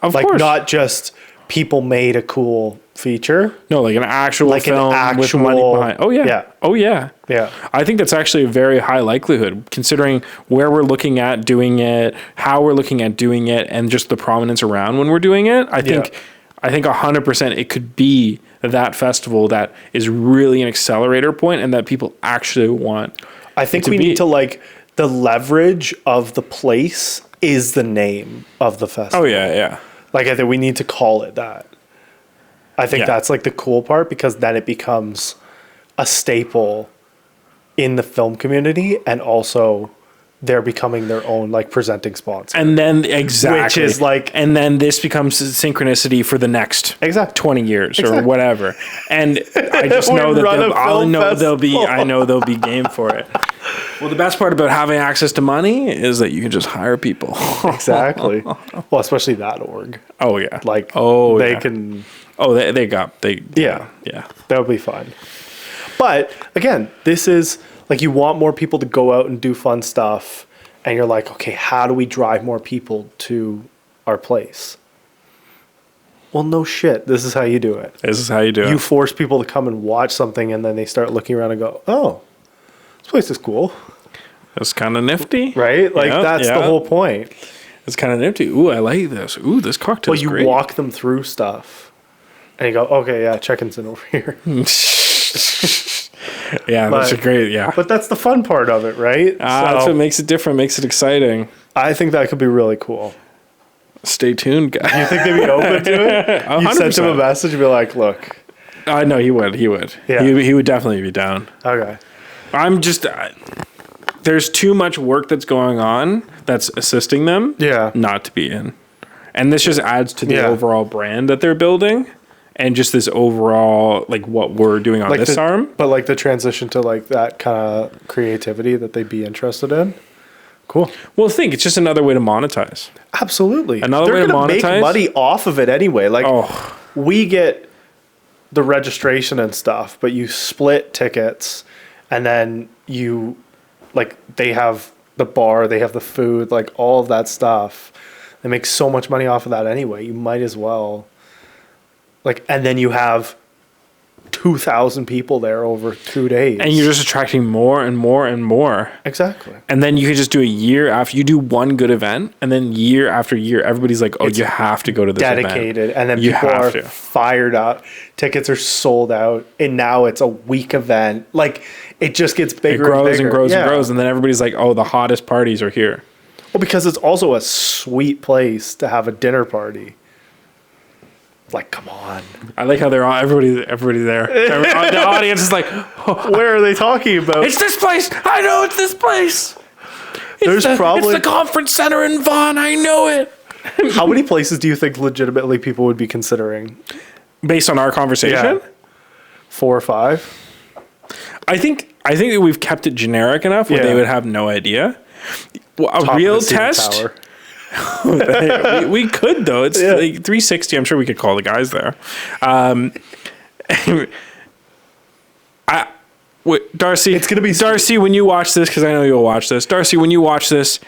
Of Like course. not just people made a cool feature. No, like an actual Like an film with actual- money behind. Oh yeah. Yeah. Oh yeah. Yeah. I think that's actually a very high likelihood considering where we're looking at doing it, how we're looking at doing it, and just the prominence around when we're doing it. I think 100% it could be that festival that is really an accelerator point and that people actually want. I think we need to like the leverage of the place is the name of the festival. Oh yeah. Like I think we need to call it that. I think that's like the cool part because then it becomes a staple in the film community and also they're becoming their own like presenting sponsor. And then exactly, which is like, and then this becomes synchronicity for the next 20 years or whatever. And I just know that I know they'll be game for it. Well, the best part about having access to money is that you can just hire people. Exactly. Well, especially that org. Oh yeah. Like, they can. Oh, they Yeah. That would be fun. But again, this is like, you want more people to go out and do fun stuff, and you're like, okay, how do we drive more people to our place? Well, no shit. This is how you do it. You force people to come and watch something, and then they start looking around and go, oh, this place is cool. It's kind of nifty. Right? Like, that's the whole point. It's kind of nifty. Ooh, I like this. Ooh, this cocktail's great. Well, you walk them through stuff, and you go, okay, yeah, check-in's in over here. Yeah, that's great. Yeah, but that's the fun part of it, right? That's what makes it different, makes it exciting. I think that could be really cool. Stay tuned, guys. You think they'd be open to it? 100%. You sent him a message and be like, "Look." No, he would. Yeah. He would definitely be down. Okay. I'm just. There's too much work that's going on that's assisting them. Yeah. Not to be in, and this just adds to the overall brand that they're building. And just this overall, like, what we're doing on like this arm. But, like, the transition to, like, that kind of creativity that they'd be interested in. Cool. Well, it's just another way to monetize. Absolutely. Another way to monetize. They're going to make money off of it anyway. Like, we get the registration and stuff, but you split tickets, and then you, like, they have the bar, they have the food, like, all of that stuff. They make so much money off of that anyway. You might as well. Like, and then you have 2,000 people there over 2 days. And you're just attracting more and more and more. Exactly. And then you can just do a year after you do one good event, and then year after year, everybody's like, you have to go to this dedicated, event. And then people are fired up. Tickets are sold out, and now it's a week event. Like, it just gets bigger and bigger. And grows and grows, and then everybody's like, the hottest parties are here. Well, because it's also a sweet place to have a dinner party. Like, come on. I like how they're all everybody there. The audience is like, where are they talking about? It's this place. I know it's this place. It's the conference center in Vaughan. I know it. How many places do you think legitimately people would be considering? Based on our conversation? 4 or 5? I think that we've kept it generic enough where they would have no idea. A real test. Tower. we could though. It's like 360. I'm sure we could call the guys there. Darcy, it's gonna be Darcy. When you watch this, because I know you'll watch this. Darcy, when you watch this,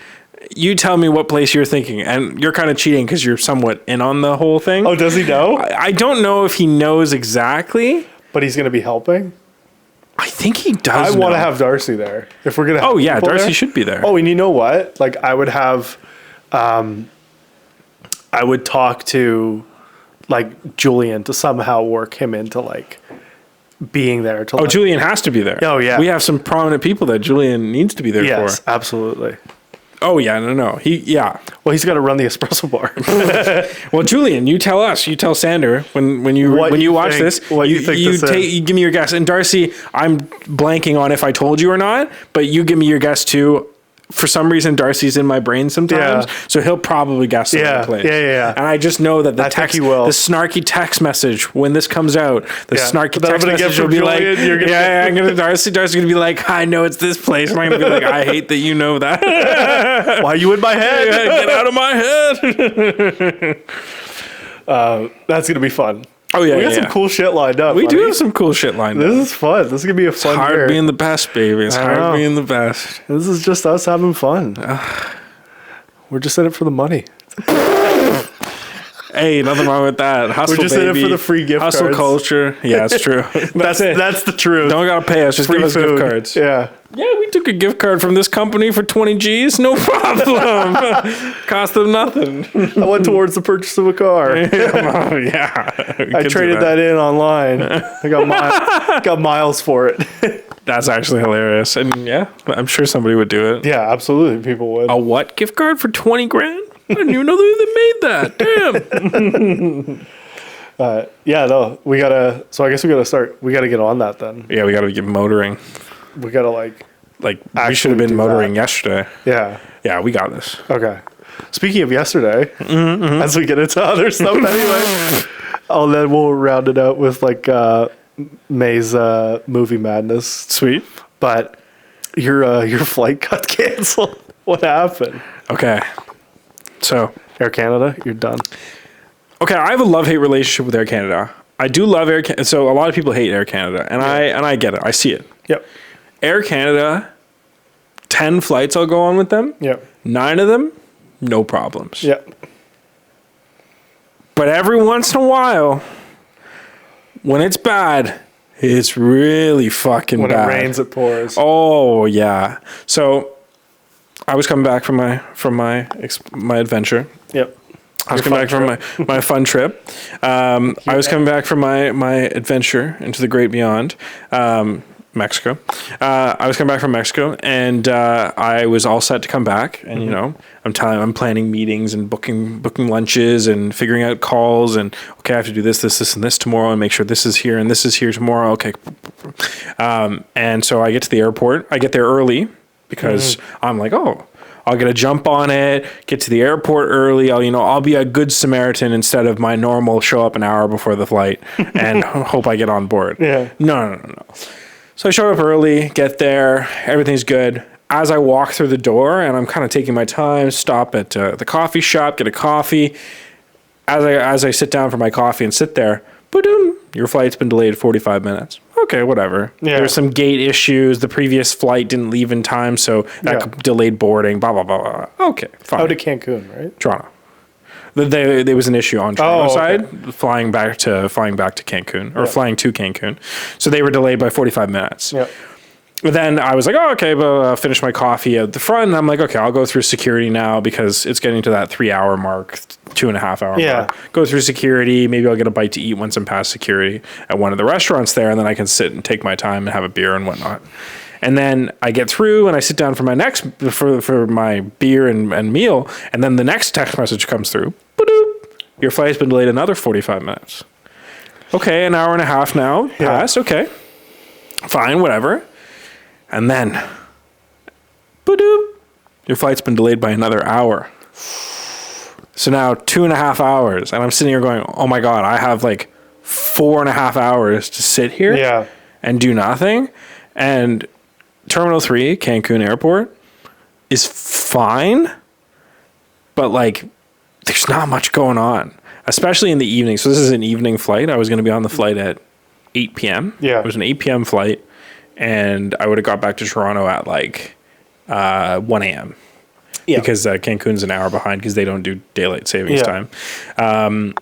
you tell me what place you're thinking, and you're kind of cheating because you're somewhat in on the whole thing. Oh, does he know? I don't know if he knows exactly, but he's gonna be helping. I think he does. I want to have Darcy there if we're gonna. Have Darcy should be there. Oh, and you know what? Like, I would have. I would talk to, like, Julian to somehow work him into, like, being there. To Julian has to be there. Oh, yeah. We have some prominent people that Julian needs to be there for. Yes, absolutely. Oh, yeah, no. Well, he's got to run the espresso bar. Well, Julian, you tell us. You tell Sander when you watch this. What you think you give me your guess. And Darcy, I'm blanking on if I told you or not, but you give me your guess too. For some reason, Darcy's in my brain sometimes, so he'll probably guess the right place. Yeah. And I just know that the snarky text message when this comes out, snarky text message will be like, I'm gonna Darcy's gonna be like, I know it's this place, and I'm gonna be like, I hate that you know that. Why are you in my head? Get out of my head. That's gonna be fun. Oh yeah, we got some cool shit lined up. We do have some cool shit lined up. This is fun. This is gonna be a fun. It's hard year. Being the best, baby. It's hard being the best. This is just us having fun. We're just in it for the money. Hey, nothing wrong with that. Hustle, we're just baby. in it for the free gift cards. Hustle culture. Yeah, it's true. That's the truth. Don't gotta pay us. Just free give us food. gift cards. Yeah. Yeah, we took a gift card from this company for 20 G's. No problem. Cost them nothing. I went towards the purchase of a car. I traded that in online. I got miles for it. That's actually hilarious. And yeah, I'm sure somebody would do it. Yeah, absolutely. People would. A what gift card for 20 grand? I didn't even know they made that. Damn. Yeah, no, we gotta. So I guess we gotta start. We gotta get on that then. Yeah, we gotta get motoring. We gotta like like we Actually should have been do motoring that. yesterday. Yeah. Yeah, we got this. Okay. Speaking of yesterday, as we get into other stuff anyway, then we'll round it out with like May's movie madness. Sweet. But your flight got canceled. What happened? Okay. So Air Canada, you're done. okay, I have a love-hate relationship with Air Canada. I do love Air Canada. So a lot of people hate Air Canada, and I get it. I see it. Yep. Air Canada, 10 flights I'll go on with them. Yep. 9 of them, no problems. Yep. But every once in a while, when it's bad, it's really fucking When bad. it rains, it pours. Oh yeah. So I was coming back from my adventure. Yep. I was coming back from my fun trip. I was coming back from my adventure into the great beyond, Mexico. I was coming back from Mexico, and I was all set to come back. And you know, I'm planning meetings and booking lunches and figuring out calls. And okay, I have to do this, and this tomorrow, and make sure this is here and this is here tomorrow. Okay. And so I get to the airport. I get there early because I'm like, oh, I'll get a jump on it, get to the airport early. I'll be a good Samaritan instead of my normal show up an hour before the flight and hope I get on board. Yeah. No. So I show up early, get there, everything's good. As I walk through the door, and I'm kind of taking my time, stop at the coffee shop, get a coffee. As I sit down for my coffee and sit there, boom, your flight's been delayed 45 minutes. Okay, whatever. Yeah. There's some gate issues. The previous flight didn't leave in time, so that delayed boarding, blah, blah, blah, blah. Okay, fine. Out to Cancun, right? Toronto. There was an issue on Toronto okay. side, flying back to Cancun, or flying to Cancun. So they were delayed by 45 minutes. Yep. But then I was like, oh, okay, but I'll finish my coffee at the front. And I'm like, okay, I'll go through security now because it's getting to that 3-hour mark, 2.5 hour mark. Go through security. Maybe I'll get a bite to eat once I'm past security at one of the restaurants there. And then I can sit and take my time and have a beer and whatnot. And then I get through and I sit down for my for my beer and meal. And then the next text message comes through. Ba-doop. Your flight's been delayed another 45 minutes. Okay, an hour and a half now passed. Okay, fine, whatever. And then, ba-doop, your flight's been delayed by another hour. So now 2.5 hours. And I'm sitting here going, oh my God, I have like 4.5 hours to sit here and do nothing. And Terminal 3, Cancun Airport, is fine. But like, there's not much going on, especially in the evening. So this is an evening flight. I was going to be on the flight at 8 p.m. Yeah. It was an 8 p.m. flight. And I would have got back to Toronto at like 1 a.m. Yeah. Because Cancun's an hour behind because they don't do daylight savings time. And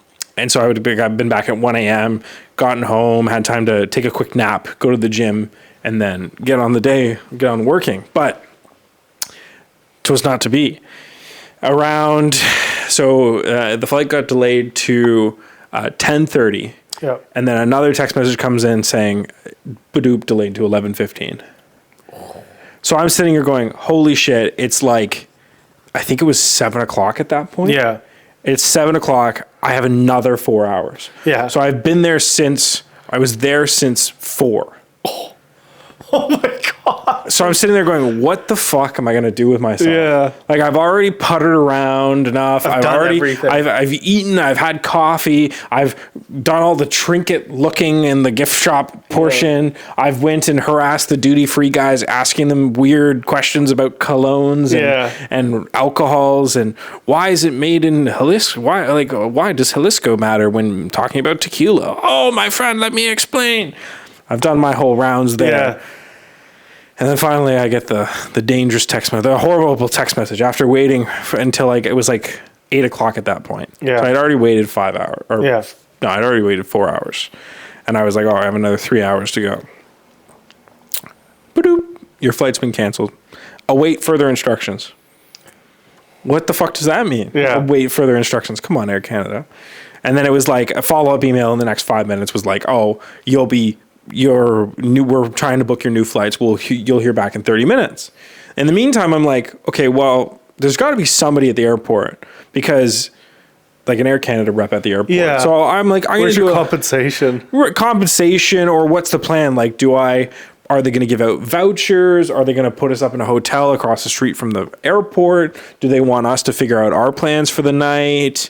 so I would have been back at 1 a.m., gotten home, had time to take a quick nap, go to the gym, and then get on working. But it was not to be. The flight got delayed to 10:30. Yeah. And then another text message comes in saying, Badoop delayed to 11:15. So I'm sitting here going, holy shit, it's like, I think it was 7 o'clock at that point. Yeah. It's 7 o'clock. I have another 4 hours. Yeah. So I was there since 4. Oh my God. So I'm sitting there going, what the fuck am I going to do with myself? Yeah. Like I've already puttered around enough. I've done already, everything. I've eaten, I've had coffee. I've done all the trinket looking in the gift shop portion. Yeah. I've went and harassed the duty free guys, asking them weird questions about colognes and alcohols. And why is it made in Jalisco? Why does Jalisco matter when talking about tequila? Oh, my friend, let me explain. I've done my whole rounds there. Yeah. And then finally I get the dangerous text message, the horrible text message after waiting until it was like 8 o'clock at that point. Yeah. So I'd already waited 5 hours. No, I'd already waited 4 hours. And I was like, oh, I have another 3 hours to go. Ba-doop. Your flight's been canceled. Await further instructions. What the fuck does that mean? Yeah. Await further instructions. Come on, Air Canada. And then it was like a follow-up email in the next 5 minutes was like, oh, we're trying to book your new flights. You'll hear back in 30 minutes. In the meantime, I'm like, okay, well, there's got to be somebody at the airport because like an Air Canada rep at the airport. Yeah. So I'm like, I'm going to do compensation. Compensation, or what's the plan? Like, do I are they going to give out vouchers? Are they going to put us up in a hotel across the street from the airport? Do they want us to figure out our plans for the night?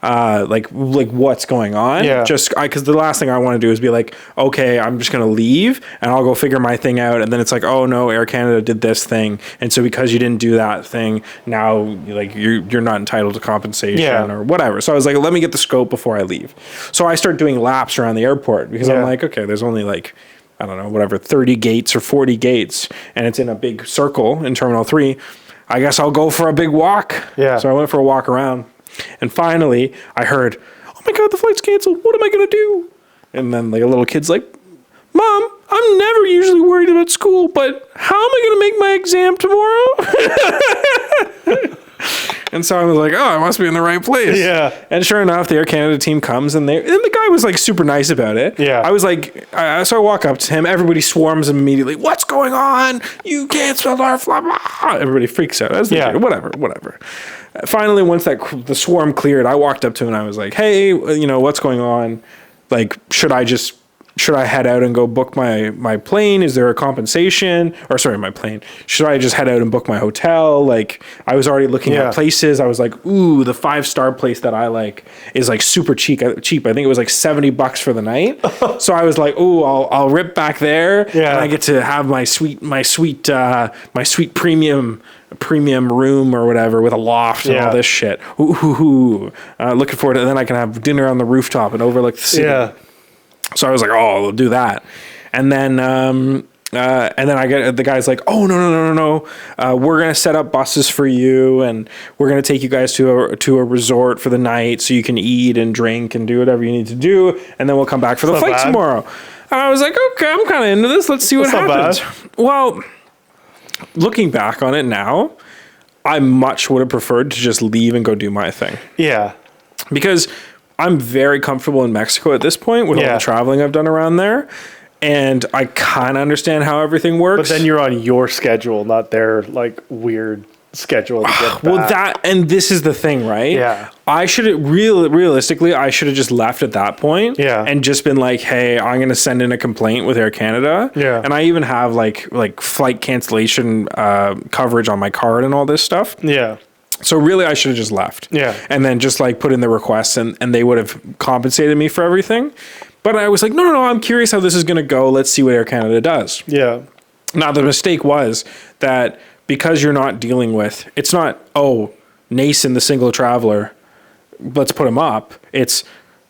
Like what's going on? Yeah. Because the last thing I want to do is be like, okay, I'm just going to leave and I'll go figure my thing out. And then it's like, oh no, Air Canada did this thing. And so because you didn't do that thing, now like you're not entitled to compensation or whatever. So I was like, let me get the scope before I leave. So I start doing laps around the airport because I'm like, okay, there's only like, I don't know, whatever, 30 gates or 40 gates. And it's in a big circle in Terminal 3. I guess I'll go for a big walk. Yeah. So I went for a walk around. And finally, I heard, oh my God, the flight's canceled. What am I going to do? And then like a little kid's like, Mom, I'm never usually worried about school, but how am I going to make my exam tomorrow? And so I was like, oh, I must be in the right place. Yeah. And sure enough, the Air Canada team comes and the guy was like super nice about it. Yeah. I was like, so I walk up to him. Everybody swarms him immediately. What's going on? You canceled our flight. Everybody freaks out. As they do. Whatever. Finally, once the swarm cleared, I walked up to him and I was like, hey, you know, what's going on? Like, should I head out and go book my plane? Is there a compensation? Or sorry, my plane. Should I just head out and book my hotel? Like, I was already looking at places. I was like, ooh, the 5-star place that I like is like super cheap. I think it was like $70 for the night. So I was like, ooh, I'll rip back there. Yeah. And I get to have my sweet premium room or whatever with a loft and all this shit. Looking forward to it. And then I can have dinner on the rooftop and overlook the city. Yeah. So I was like, oh, I'll do that. And then I get the guy's like, oh, no. We're going to set up buses for you. And we're going to take you guys to a resort for the night so you can eat and drink and do whatever you need to do. And then we'll come back for the flight tomorrow. And I was like, okay, I'm kind of into this. Let's see what happens. Well, looking back on it now, I much would have preferred to just leave and go do my thing. Yeah. Because I'm very comfortable in Mexico at this point with all the traveling I've done around there. And I kind of understand how everything works. But then you're on your schedule, not their like weird schedule to get back. And this is the thing, right? Yeah. I should realistically, I should have just left at that point. Yeah. And just been like, hey, I'm going to send in a complaint with Air Canada. Yeah. And I even have like flight cancellation coverage on my card and all this stuff. Yeah. So really, I should have just left. Yeah. And then just like put in the requests and they would have compensated me for everything. But I was like, no, I'm curious how this is going to go. Let's see what Air Canada does. Yeah. Now, the mistake was that because you're not dealing with, it's not, Nason, the single traveler, let's put him up. It's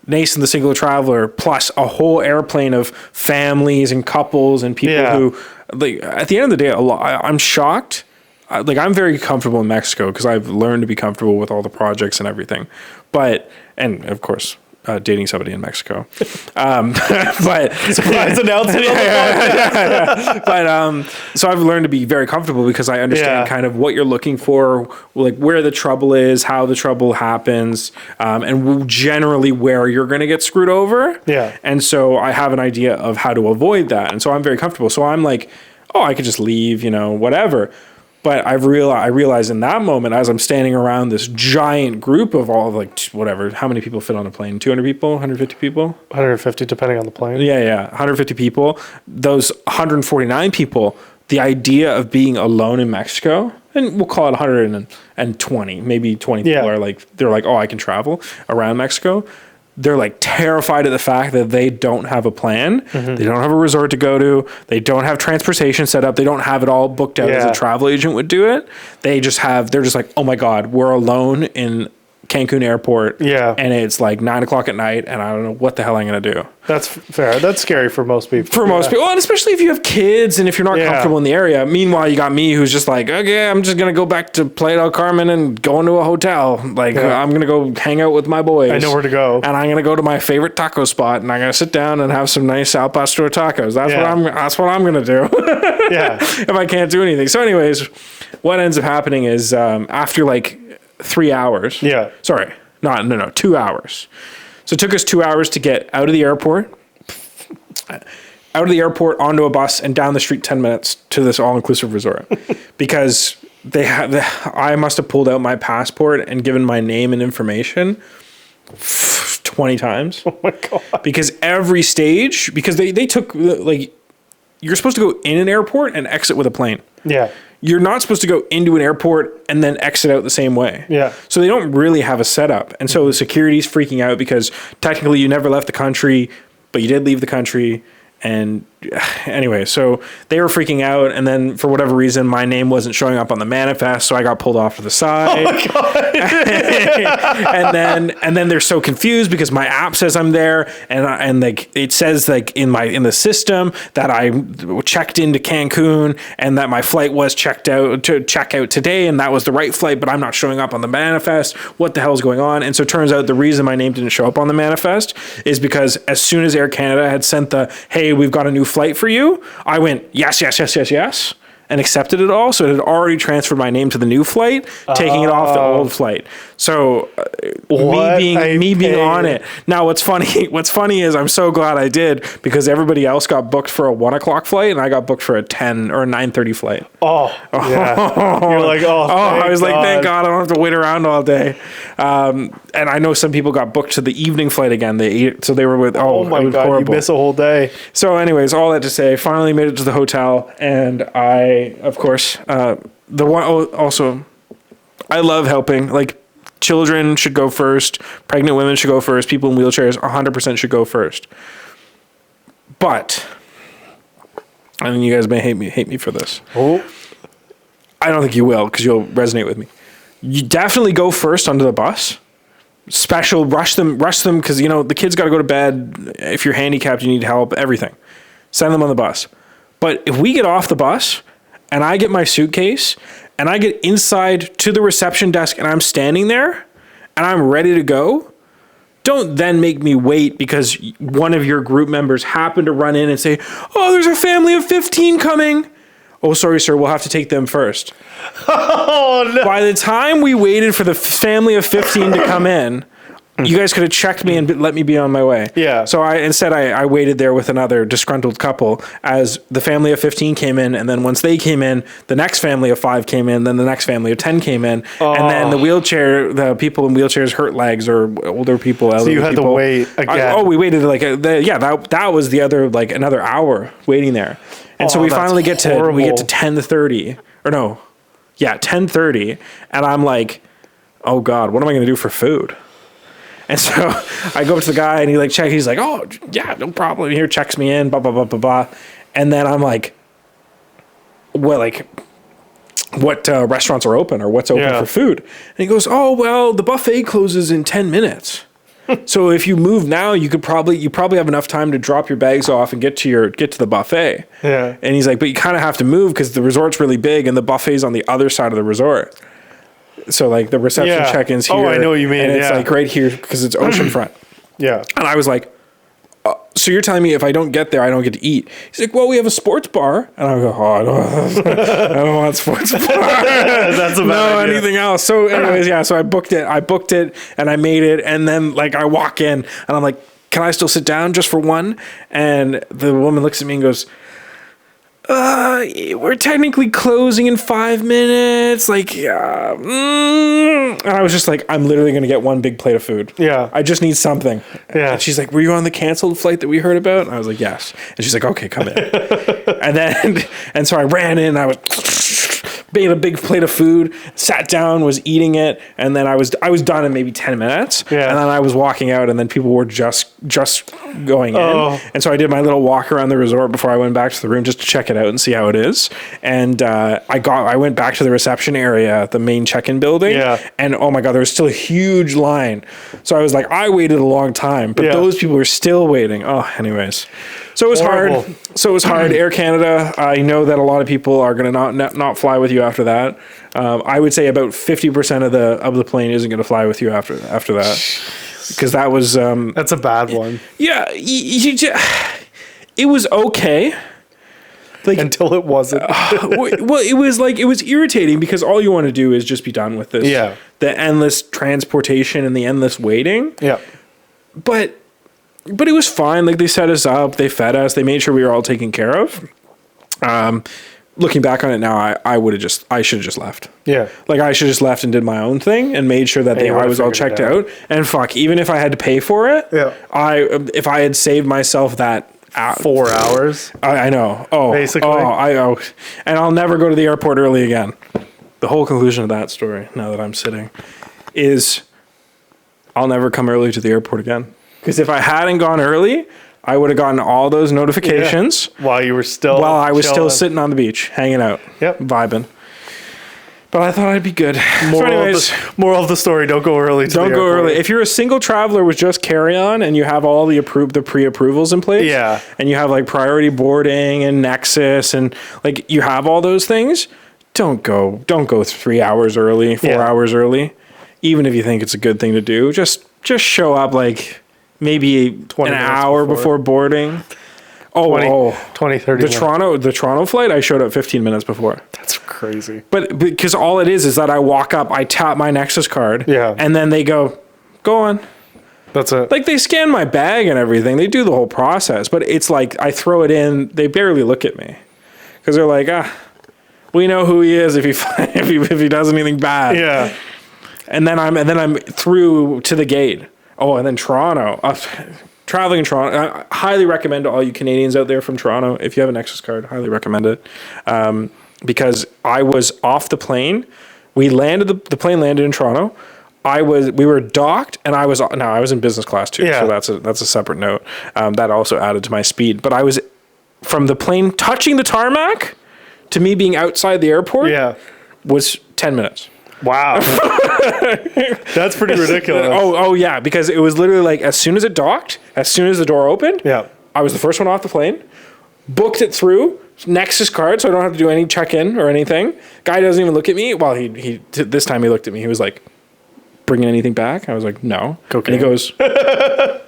Nason, the single traveler, plus a whole airplane of families and couples and people who, like, at the end of the day, I'm shocked. Like, I'm very comfortable in Mexico because I've learned to be comfortable with all the projects and everything. And of course, dating somebody in Mexico. But surprise announcement. But so I've learned to be very comfortable because I understand kind of what you're looking for, like where the trouble is, how the trouble happens, and generally where you're going to get screwed over. Yeah. And so I have an idea of how to avoid that. And so I'm very comfortable. So I'm like, I could just leave, whatever. But I realized in that moment, as I'm standing around this giant group of all whatever, how many people fit on a plane? 200 people, 150 people? 150, depending on the plane. Yeah. 150 people. Those 149 people, the idea of being alone in Mexico, and we'll call it 120, maybe 20 people are like, they're like, I can travel around Mexico. They're like terrified of the fact that they don't have a plan. Mm-hmm. They don't have a resort to go to. They don't have transportation set up. They don't have it all booked out as a travel agent would do it. They're just like, oh my God, we're alone in Cancun airport. Yeah. And it's like 9:00 at night and I don't know what the hell I'm going to do. That's fair. That's scary for most people. For most people. And especially if you have kids and if you're not comfortable in the area. Meanwhile, you got me who's just like, okay, I'm just going to go back to Playa del Carmen and go into a hotel. Like, I'm going to go hang out with my boys. I know where to go. And I'm going to go to my favorite taco spot and I'm going to sit down and have some nice al pastor tacos. That's what I'm going to do. If I can't do anything. So anyways, what ends up happening is after like 3 hours. Yeah. Sorry. No, 2 hours. So it took us 2 hours to get out of the airport, onto a bus, and down the street 10 minutes to this all-inclusive resort. Because I must have pulled out my passport and given my name and information 20 times. Oh my God. Because every stage, because they took, like, you're supposed to go in an airport and exit with a plane. Yeah. You're not supposed to go into an airport and then exit out the same way. Yeah. So they don't really have a setup. And so the security's freaking out because technically you never left the country, but you did leave the country. And anyway, so they were freaking out, and then for whatever reason, my name wasn't showing up on the manifest, so I got pulled off to the side. Oh my God. and then they're so confused because my app says I'm there, and like it says like in the system that I checked into Cancun and that my flight was checked out to check out today, and that was the right flight, but I'm not showing up on the manifest. What the hell is going on? And so it turns out the reason my name didn't show up on the manifest is because as soon as Air Canada had sent the, hey, we've got a new flight for you, I went, yes, and accepted it all. So it had already transferred my name to the new flight, taking it off the old flight. So me being on it. Now what's funny is I'm so glad I did, because everybody else got booked for a 1:00 flight and I got booked for a 10 or a 9:30 flight. Oh, yeah. You're like, I was like, thank God I don't have to wait around all day. And I know some people got booked to the evening flight again. So they were with, oh my God, horrible. You miss a whole day. So anyways, all that to say, finally made it to the hotel, and I, of course, I love helping. Like, children should go first, pregnant women should go first, people in wheelchairs 100% should go first. But, and you guys may hate me for this. Oh. I don't think you will, because you'll resonate with me. You definitely go first onto the bus. Rush them, because, you know, the kids got to go to bed. If you're handicapped, you need help, everything. Send them on the bus. But if we get off the bus and I get my suitcase and I get inside to the reception desk and I'm standing there and I'm ready to go, don't then make me wait because one of your group members happened to run in and say, oh, there's a family of 15 coming. Oh, sorry, sir, we'll have to take them first. Oh, no. By the time we waited for the family of 15 to come in, you guys could have checked me and let me be on my way. Yeah. So I waited there with another disgruntled couple as the family of 15 came in, and then once they came in, the next family of 5 came in, then the next family of 10 came in, and then the people in wheelchairs, hurt legs, or older people. So you had to wait again. We waited that was the other, like, another hour waiting there. And so we finally get to 10:30, or no, 10:30, and I'm like, oh God, what am I going to do for food? And so I go up to the guy and he's like, oh yeah, no problem. Here, checks me in, blah, blah, blah, blah, blah. And then I'm like, what restaurants are open or what's open for food? And he goes, oh, well, the buffet closes in 10 minutes. So if you move now, you probably have enough time to drop your bags off and get to the buffet. Yeah. And he's like, but you kind of have to move because the resort's really big and the buffet's on the other side of the resort. So like the reception check-in's here. Oh, I know what you mean. And it's like right here because it's oceanfront. Yeah. And I was like, so you're telling me if I don't get there, I don't get to eat? He's like, well, we have a sports bar. And I go, oh, I don't want sports bar. That's about anything else. So anyways, so I booked it and I made it. And then like I walk in and I'm like, can I still sit down just for one? And the woman looks at me and goes, we're technically closing in 5 minutes. Like, and I was just like, I'm literally going to get one big plate of food. Yeah. I just need something. Yeah. And she's like, were you on the canceled flight that we heard about? And I was like, yes. And she's like, okay, come in. and so I ran in, I was made a big plate of food, sat down, was eating it. And then I was done in maybe 10 minutes. Yeah. And then I was walking out and then people were just going in. And so I did my little walk around the resort before I went back to the room just to check it out and see how it is. And I went back to the reception area, the main check-in building. Yeah. And oh my God, there was still a huge line. So I was like, I waited a long time, but those people were still waiting. Oh, anyways. So it was hard. Air Canada, I know that a lot of people are going to not fly with you after that. I would say about 50% of the plane isn't going to fly with you after that. Because that was... that's a bad one. Yeah. It was okay. Like, until it wasn't. Well, it was irritating because all you want to do is just be done with this. Yeah. The endless transportation and the endless waiting. Yeah. But it was fine. Like, they set us up, they fed us, they made sure we were all taken care of. Looking back on it now, I should have just left. Yeah. Like, I should have just left and did my own thing and made sure that I was all checked out. And fuck, even if I had to pay for it, if I had saved myself that 4 hours. I know. Oh, basically. And I'll never go to the airport early again. The whole conclusion of that story, now that I'm sitting, is I'll never come early to the airport again. Because if I hadn't gone early, I would have gotten all those notifications while I was still sitting on the beach, hanging out, vibing. But I thought I'd be good. Moral of the story: don't go early. Don't go early. If you're a single traveler with just carry-on and you have all the pre-approvals in place, and you have like priority boarding and Nexus and like you have all those things, don't go 3 hours early, 4 hours early. Even if you think it's a good thing to do, just show up like maybe an hour before boarding. 20, 30 The Toronto flight, I showed up 15 minutes before. That's crazy. But because all it is that I walk up, I tap my Nexus card, and then they go on. That's it. Like they scan my bag and everything. They do the whole process, but it's like I throw it in. They barely look at me because they're like, we know who he is if he does anything bad. Yeah. And then I'm through to the gate. Oh, and then Toronto. Traveling in Toronto, I highly recommend to all you Canadians out there from Toronto, if you have a Nexus card, highly recommend it. Because I was off the plane. We landed, the plane landed in Toronto. We were docked, and I was in business class too, so that's a separate note. That also added to my speed. But I was, from the plane touching the tarmac to me being outside the airport, was 10 minutes. Wow. That's pretty ridiculous. Oh yeah, because it was literally like as soon as it docked, as soon as the door opened, I was the first one off the plane, booked it through, Nexus card, so I don't have to do any check-in or anything. Guy doesn't even look at me. Well, he this time he looked at me. He was like, bringing anything back? I was like, no. Okay. And he goes,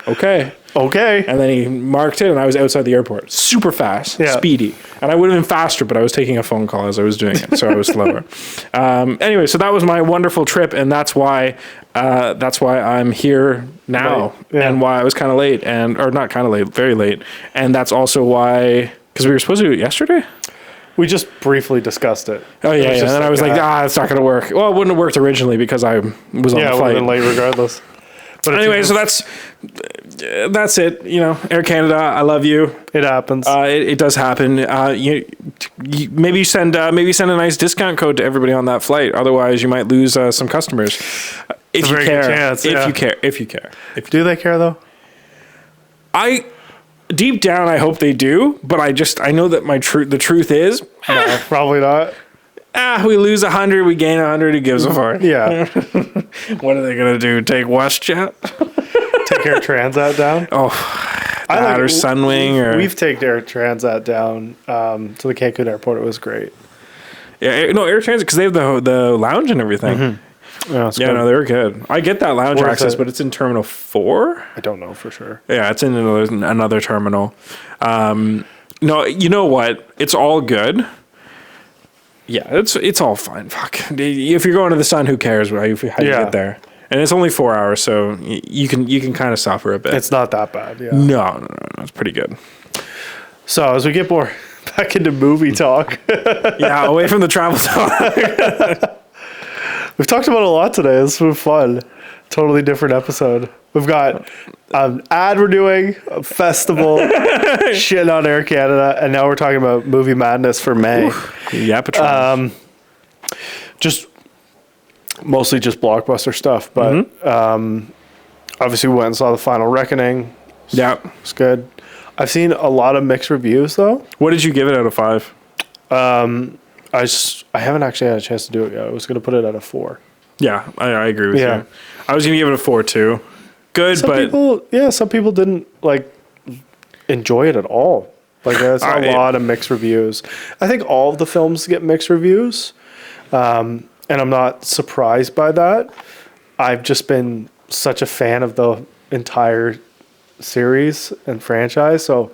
okay. Okay. And then he marked it, and I was outside the airport. Super fast, speedy. And I would have been faster, but I was taking a phone call as I was doing it, so I was slower. Anyway, so that was my wonderful trip, and that's why I'm here now, and why I was kind of late, or not kind of late, very late. And that's also why, because we were supposed to do it yesterday. We just briefly discussed it. Oh, yeah. And then I was like, it's not going to work. Well, it wouldn't have worked originally because I was on the flight. Yeah, it would have been late regardless. But anyway, so that's it. You know, Air Canada, I love you. It happens. It does happen. You maybe send a nice discount code to everybody on that flight. Otherwise, you might lose some customers. If you care. If you care. Do they care though? Deep down, I hope they do, but I know that the truth is, no, probably not. We lose 100, we gain 100. Who gives a fuck? Yeah. What are they gonna do? Take WestJet? Take Air Transat down? Oh, that or Sunwing we've taken Air Transat down to the Cancun airport. It was great. Yeah, Air Transat because they have the lounge and everything. Mm-hmm. No, they were good. I get that lounge access, but it's in Terminal 4. I don't know for sure. Yeah, it's in another terminal. No, you know what? It's all good. Yeah, it's all fine. Fuck. If you're going to the sun, who cares how you get there? And it's only 4 hours, so you can kind of suffer a bit. It's not that bad. Yeah. No, it's pretty good. So as we get more back into movie talk, away from the travel talk. We've talked about a lot today. This was fun. Totally different episode. We've got an ad we're doing, a festival, shit on Air Canada, and now we're talking about movie madness for May. Yeah, Patron. Mostly just blockbuster stuff, but obviously we went and saw The Final Reckoning. Yeah. It's good. I've seen a lot of mixed reviews, though. What did you give it out of 5? I haven't actually had a chance to do it yet. I was going to put it at a 4. Yeah, I agree with you. I was going to give it a 4 too. Good, some people didn't enjoy it at all. There's a lot of mixed reviews. I think all of the films get mixed reviews, and I'm not surprised by that. I've just been such a fan of the entire series and franchise, so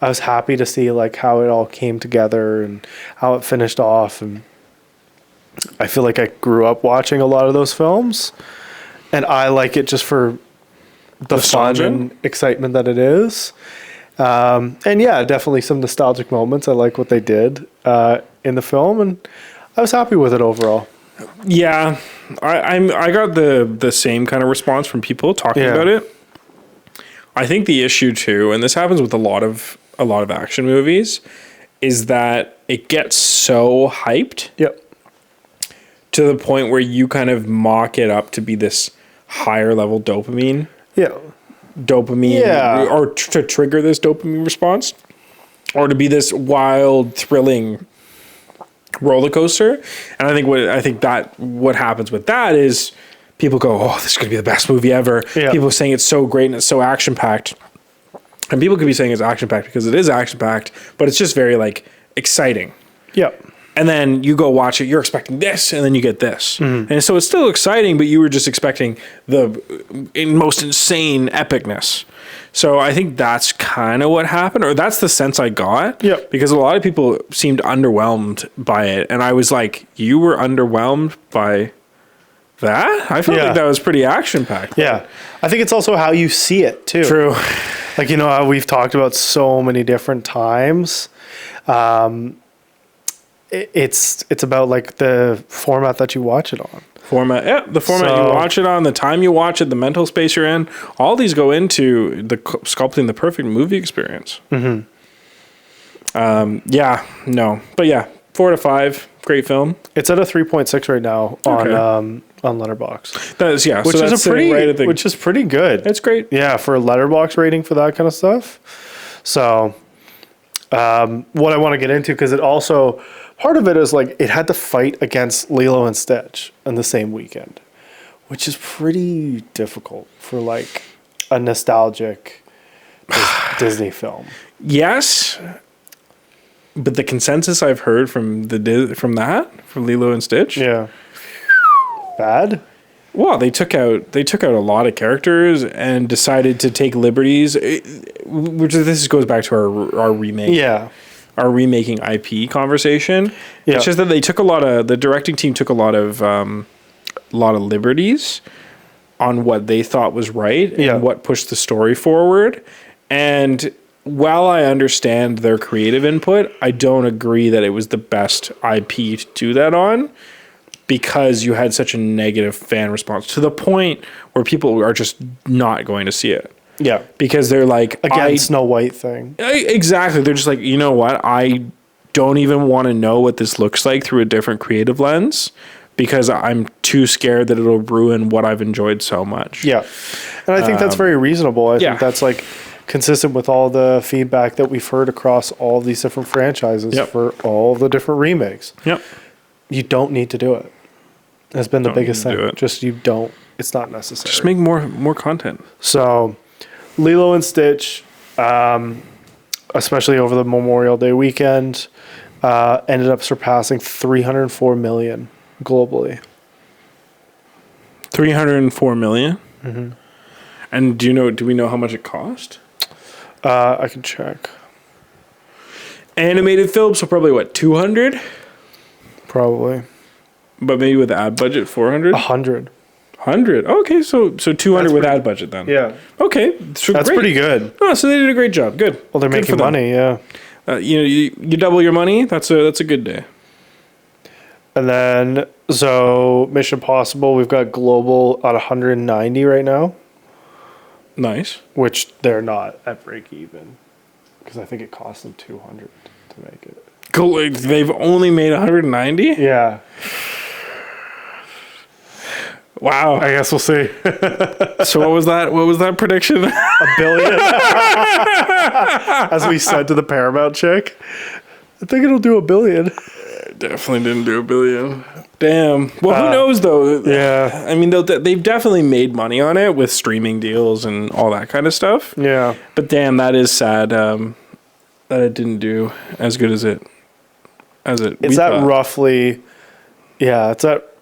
I was happy to see how it all came together and how it finished off, and I feel like I grew up watching a lot of those films, and I like it just for the fun and excitement that it is. And definitely some nostalgic moments. I like what they did in the film, and I was happy with it overall. Yeah, I got the same kind of response from people talking about it. I think the issue too, and this happens with a lot of a lot of action movies is that it gets so hyped Yep. to the point where you kind of mock it up to be this higher level dopamine. Yeah. Yeah. Or to trigger this dopamine response, or to be this wild, thrilling roller coaster. And I think that what happens with that is people go, "Oh, this is going to be the best movie ever." Yeah. People are saying it's so great and it's so action packed, and people could be saying it's action packed because it is action packed, but it's just very like exciting. Yep. And then you go watch it, you're expecting this, and then you get this. And so it's still exciting, but you were just expecting the most insane epicness. So I think that's kind of what happened, or that's the sense I got. Yep. Because a lot of people seemed underwhelmed by it. And I was like, you were underwhelmed by that? I felt like that was pretty action-packed. Yeah. I think it's also how you see it, too. True. Like, you know, how we've talked about so many different times. It's about like the format that you watch it on. The format you watch it on, the time you watch it, the mental space you're in, all these go into the sculpting the perfect movie experience. But yeah, 4 to 5, great film. It's at a 3.6 right now on Letterboxd. That is which so is which is pretty good. It's great. Yeah, for a Letterboxd rating for that kind of stuff. So, what I want to get into, because it also, part of it is like it had to fight against Lilo and Stitch in the same weekend, which is pretty difficult for like a nostalgic Disney film. Yes, but the consensus I've heard from from Lilo and Stitch, bad. Well, they took out a lot of characters and decided to take liberties, which this goes back to our remake. Yeah. Our remaking IP conversation. Yeah. It's just that the directing team took a lot of liberties on what they thought was right and what pushed the story forward. And while I understand their creative input, I don't agree that it was the best IP to do that on, because you had such a negative fan response to the point where people are just not going to see it. Yeah. Because they're like... Again, Snow White thing. Exactly. They're just like, you know what? I don't even want to know what this looks like through a different creative lens, because I'm too scared that it'll ruin what I've enjoyed so much. Yeah. And I think that's very reasonable. I think that's like consistent with all the feedback that we've heard across all these different franchises for all the different remakes. Yep. You don't need to do it. That's been the biggest thing. Just you don't. It's not necessary. Just make more content. So, Lilo and Stitch, especially over the Memorial Day weekend, ended up surpassing 304 million globally. 304 million? Mm-hmm. And do we know how much it cost? I can check. Animated film, so probably what, 200? Probably. But maybe with the ad budget, 400? 100. 100. Okay, so 200 with ad budget then. Yeah. Okay, so that's pretty good. Oh, so they did a great job. Good. Well, they're making money. Yeah. You double your money. That's a good day. And then so Mission Impossible, we've got global at 190 right now. Nice. Which they're not at break even, because I think it cost them 200 to make it. Cool. They've only made 190? Yeah. Wow. I guess we'll see. So what was that prediction? $1 billion. As we said to the Paramount chick, I think it'll do $1 billion. Definitely didn't do $1 billion. Damn. Well, who knows though? Yeah. I mean, they've definitely made money on it with streaming deals and all that kind of stuff. Yeah. But damn, that is sad that it didn't do as good as it. It's at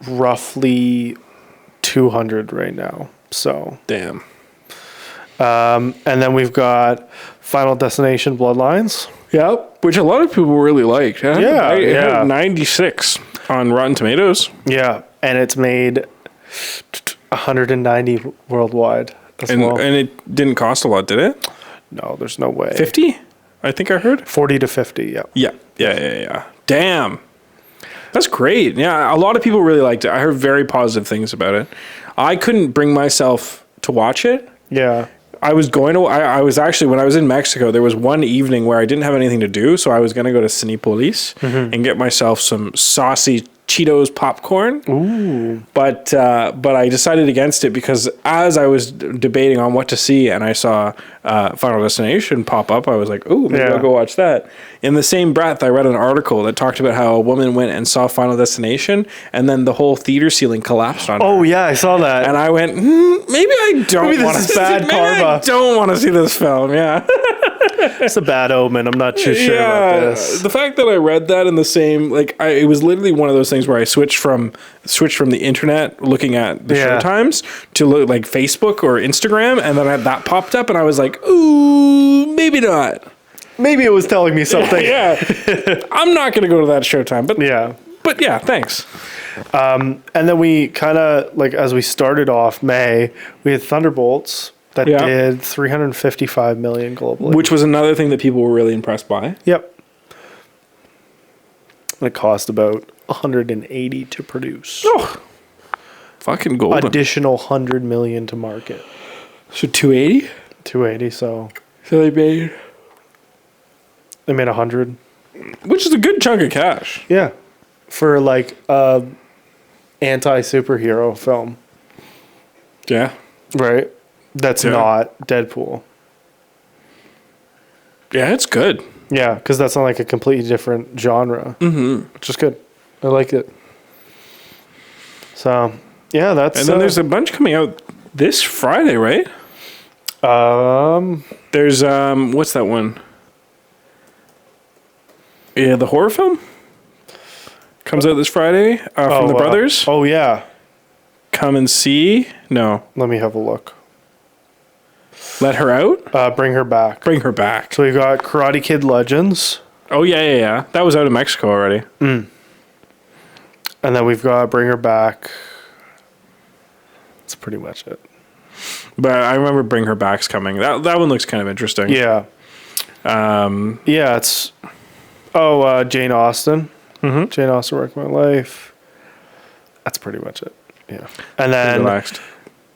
roughly 200 right now. So damn. And then we've got Final Destination Bloodlines. Yep. Which a lot of people really liked. Huh? Yeah. It had 96 on Rotten Tomatoes. Yeah. And it's made 190 worldwide as well. And it didn't cost a lot, did it? No, there's no way. 50? I think I heard. 40 to 50, yeah. Yeah. Damn. That's great. Yeah, a lot of people really liked it. I heard very positive things about it. I couldn't bring myself to watch it. Yeah. I was going to. I was actually, when I was in Mexico, there was one evening where I didn't have anything to do, so I was going to go to Cinepolis and get myself some saucy Cheetos popcorn. Ooh. But I decided against it because as I was debating on what to see and I saw Final Destination pop up, I was like, ooh, maybe I'll go watch that. In the same breath, I read an article that talked about how a woman went and saw Final Destination and then the whole theater ceiling collapsed on her. Oh yeah, I saw that. And I went, maybe I don't want to see bad karma. I don't want to see this film. Yeah. It's a bad omen. I'm not too sure about this. The fact that I read that in the same, it was literally one of those things where I switched from the internet looking at the show times to look like Facebook or Instagram, and then that popped up, and I was like, ooh, maybe not. Maybe it was telling me something. Yeah. I'm not going to go to that Showtime, but yeah, thanks. And then we kind of, as we started off May, we had Thunderbolts that did 355 million globally. Which was another thing that people were really impressed by. Yep. It cost about 180 to produce. Oh, fucking golden. Additional 100 million to market. So 280? 280, so they made 100. Which is a good chunk of cash. Yeah. For anti-superhero film. Yeah. Right? That's not Deadpool. Yeah, it's good. Yeah, because that's not a completely different genre. Mm-hmm. Which is good. I like it. So, yeah, that's... And then there's a bunch coming out this Friday, right? There's, what's that one? Yeah, the horror film? Comes out this Friday from the brothers. Oh, yeah. Come and See. No. Let me have a look. Let Her Out? Bring Her Back. Bring Her Back. So we got Karate Kid Legends. Oh, yeah. That was out in Mexico already. Mm. And then we've got Bring Her Back. That's pretty much it. But I remember Bring Her Back's coming. That one looks kind of interesting. Yeah. It's... Jane Austen. Mm-hmm. Jane Austen, Work My Life. That's pretty much it. Yeah. And then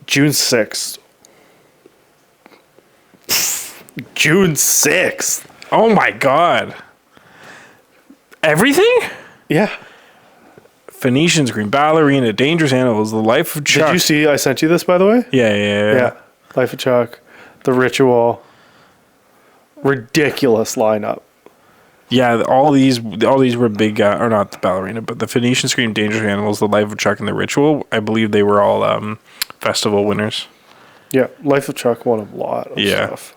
June 6th. June 6th. Oh my God. Everything? Yeah. Phoenicians, Green Ballerina, Dangerous Animals, The Life of Chuck. Did you see I sent you this, by the way? Yeah. Life of Chuck, The Ritual. Ridiculous lineup. Yeah, all these were big, or not the Ballerina, but the Phoenician Scream, Dangerous Animals, The Life of Chuck, and The Ritual. I believe they were all festival winners. Yeah, Life of Chuck won a lot of stuff.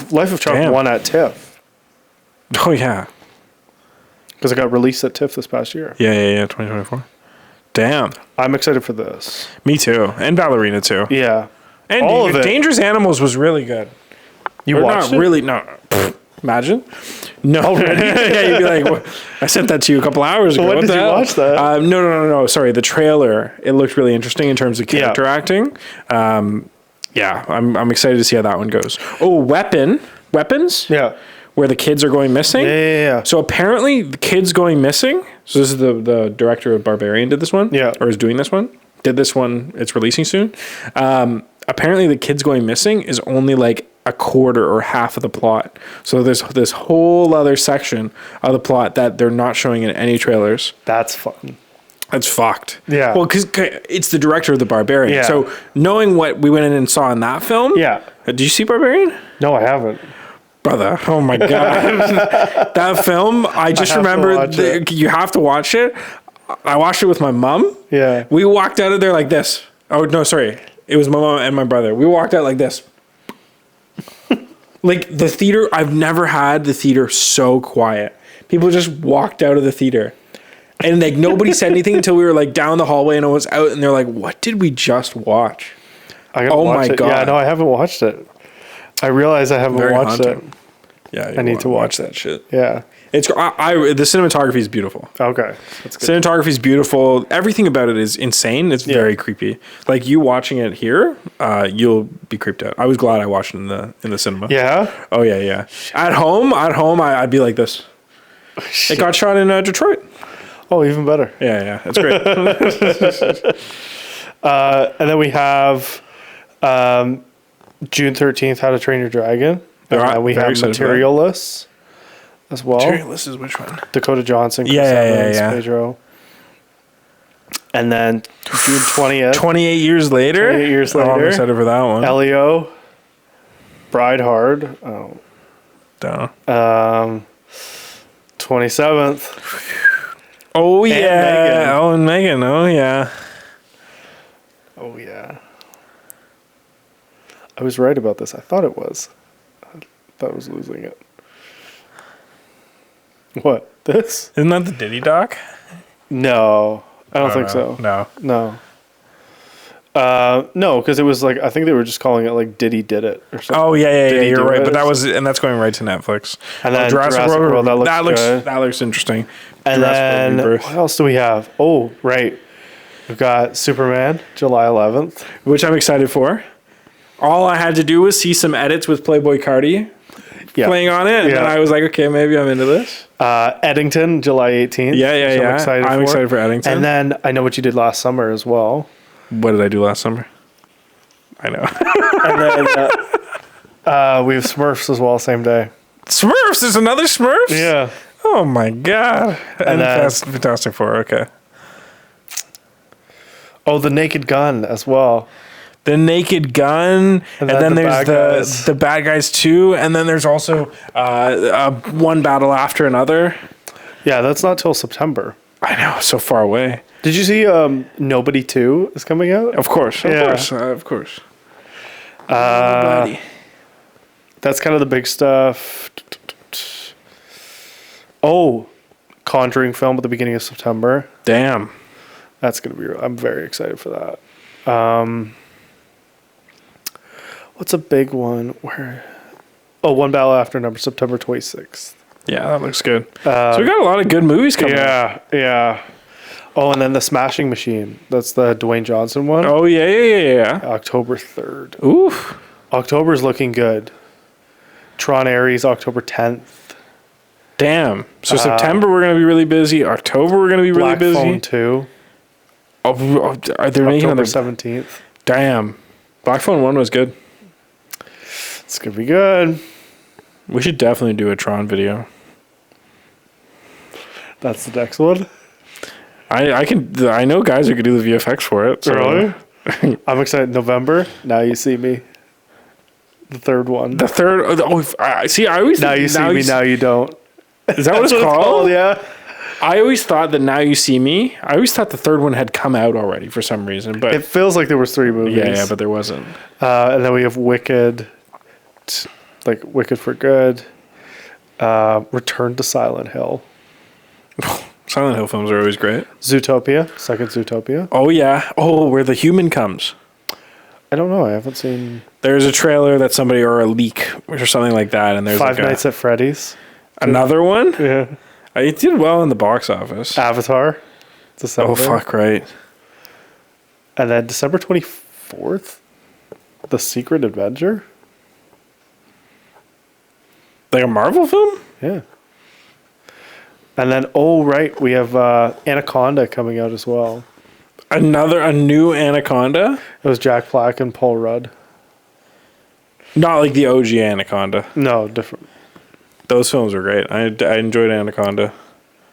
Life of Chuck won at TIFF. Oh, yeah. Because it got released at TIFF this past year. Yeah, 2024. Damn. I'm excited for this. Me too. And Ballerina too. Yeah. And all of it. Dangerous Animals was really good. You watched it? Really, no. Imagine. No. Already? Yeah, you'd be like, well, I sent that to you a couple hours ago. When did you watch that? No. Sorry, the trailer. It looked really interesting in terms of character acting. Yeah, I'm excited to see how that one goes. Oh, Weapons? Yeah. Where the kids are going missing? Yeah. So apparently the kids going missing, so this is the director of Barbarian did this one? Yeah. Or is doing this one? Did this one, it's releasing soon. Apparently the kids going missing is only a quarter or half of the plot. So there's this whole other section of the plot that they're not showing in any trailers. That's fun. That's fucked. Yeah. Well, because it's the director of The Barbarian. Yeah. So knowing what we went in and saw in that film. Yeah. Did you see Barbarian? No, I haven't. Brother, oh my God. That film, I just remember you have to watch it. I watched it with my mom. Yeah. We walked out of there like this. Oh, no, sorry. It was my mom and my brother. We walked out like this. The theater, I've never had the theater so quiet. People just walked out of the theater. And nobody said anything until we were down the hallway and I was out and they're like, what did we just watch? Oh my God. Yeah, no, I haven't watched it. I realize I haven't watched it. Yeah, I need to watch that shit. Yeah. It's the cinematography is beautiful. Okay. That's good. Cinematography is beautiful. Everything about it is insane. It's very creepy. You watching it here, you'll be creeped out. I was glad I watched it in the cinema. Yeah? Oh yeah. At home, I'd be like this. It got shot in Detroit. Oh, even better. Yeah. It's great. And then we have June 13th, How to Train Your Dragon. And we have Materialists as well. Materialists is which one? Dakota Johnson, Chris Yeah. Evans, Pedro. And then June 20th. 28 years later? 28 years later. I'm excited for that one. Elio. Bride Hard. Oh. Duh. 27th. Oh, yeah. Megan. Oh, and Megan. Oh, yeah. Oh, yeah. I was right about this. I thought it was. I thought I was losing it. What? This? Isn't that the Diddy doc? No. I don't think know. so. No. No, because it was like, I think they were just calling it like Diddy Did It or something. Oh, yeah, Did he you're do right. it? But that's going right to Netflix. And then Jurassic World, that looks good. That looks interesting. And Jurassic then, World Rebirth. what else do we have? Oh, right. We've got Superman, July 11th. Which I'm excited for. All I had to do was see some edits with Playboy Cardi playing on it. And then I was like, okay, maybe I'm into this. Eddington, July 18th. Yeah. I'm excited for Eddington. And then I Know What You Did Last Summer as well. What did I do last summer? I know. And then we have Smurfs as well, same day. Smurfs? There's another Smurfs? Yeah. Oh my God. And then, Fantastic Four, okay. Oh, The Naked Gun as well. The Naked Gun, and then there's the Bad Guys 2, and then there's also One Battle After Another. Yeah, that's not till September. I know, so far away. Did you see Nobody 2 is coming out? Of course. Nobody. That's kind of the big stuff. Oh, Conjuring film at the beginning of September. Damn. That's going to be I'm very excited for that. What's a big one? One Battle After Another, September 26th. Yeah, that looks good. So we got a lot of good movies coming up. Yeah. Oh, and then The Smashing Machine. That's the Dwayne Johnson one. Oh, yeah. October 3rd. Oof. October's looking good. Tron Ares, October 10th. Damn. So September we're going to be really busy. October we're going to be really Black busy. Phone 2. Oh, are they making October another? 17th. Damn. Black Phone 1 was good. It's going to be good. We should definitely do a Tron video. That's the next one. I know guys who could do the VFX for it. So. Really? I'm excited. November. Now You See Me. The third one. The third. See, I always Now You See Me. Now You Don't. Is that what it's called? Yeah. I always thought that Now You See Me. I always thought the third one had come out already for some reason, but It feels like there was 3 movies. yeah, but there wasn't. And then we have Wicked, like Wicked for Good. Return to Silent Hill. Silent Hill films are always great. Zootopia, second Zootopia. Oh yeah. Oh, where the human comes. I don't know. I haven't seen. There's a trailer that somebody or a leak or something like that, and there's Five Nights at Freddy's. Another one. Yeah. It did well in the box office. Avatar. December. Oh fuck! Right. And then December 24th, The Secret Adventure. Like a Marvel film? Yeah. And then, we have Anaconda coming out as well. A new Anaconda? It was Jack Black and Paul Rudd. Not like the OG Anaconda. No, different. Those films are great. I enjoyed Anaconda.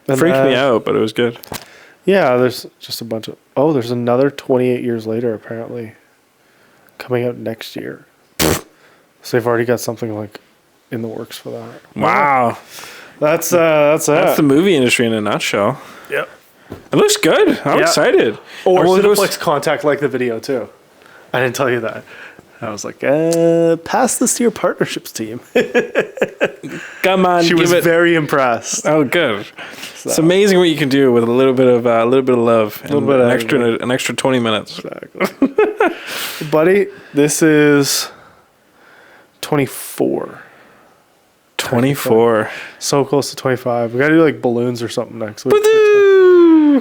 And Freaked me out, but it was good. Yeah, there's just a bunch of... Oh, there's another 28 Years Later, apparently. Coming out next year. So they've already got something like in the works for that. Wow. That's it. That's the movie industry in a nutshell. Yep. It looks good. I'm excited. Or And Cineplex Contact liked the video too. I didn't tell you that. I was like, pass this to your partnerships team. Come on, She was very impressed. Oh, good. It's amazing what you can do with a little bit of love, and an extra 20 minutes. Exactly. Buddy, this is 24. 24. So close to 25. We gotta do like balloons or something next week. Yeah.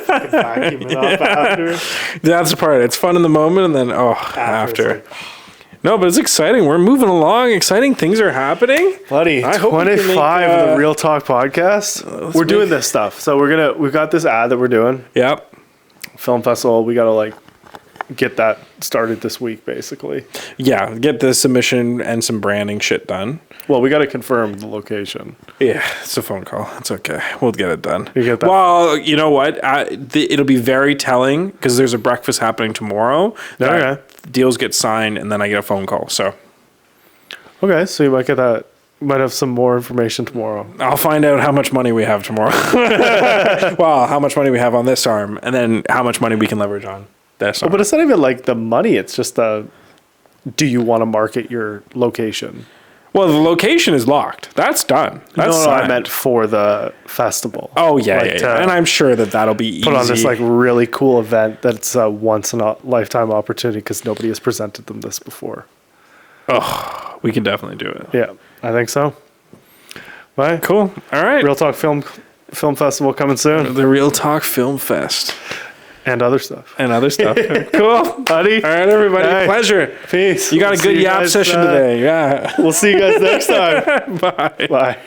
Vacuum it up after. That's the part. It's fun in the moment, and then after. No, but it's exciting. We're moving along. Exciting things are happening. Buddy, I hope we can 25 make, of the Real Talk podcast. We're doing this stuff. So we've got this ad that we're doing. Yep. Film festival. We gotta get that started this week, basically. Yeah, get the submission and some branding shit done. Well, we got to confirm the location. Yeah, it's a phone call. It's okay. We'll get it done. You get that? Well, you know what? It'll be very telling because there's a breakfast happening tomorrow. Okay. Deals get signed, and then I get a phone call. So, Okay, so you might get that. Might have some more information tomorrow. I'll find out how much money we have tomorrow. Well, how much money we have on this arm, and then how much money we can leverage on this arm. But it's not even like the money. It's just do you want to market your location? Well, the location is locked. That's done. That's No, I signed. meant for the festival. Oh, yeah, Like, yeah. And I'm sure that'll be easy. put on this like really cool event that's a once in a lifetime opportunity because nobody has presented them this before. Oh, we can definitely do it. Yeah, I think so. Right. Cool. All right. Real Talk Film Festival coming soon. The Real Talk Film Fest. And other stuff. And other stuff. Cool. Buddy. All right, everybody. Hey. Pleasure. Peace. You got We'll a good see you yap guys, session today. Yeah. We'll see you guys next time. Bye. Bye.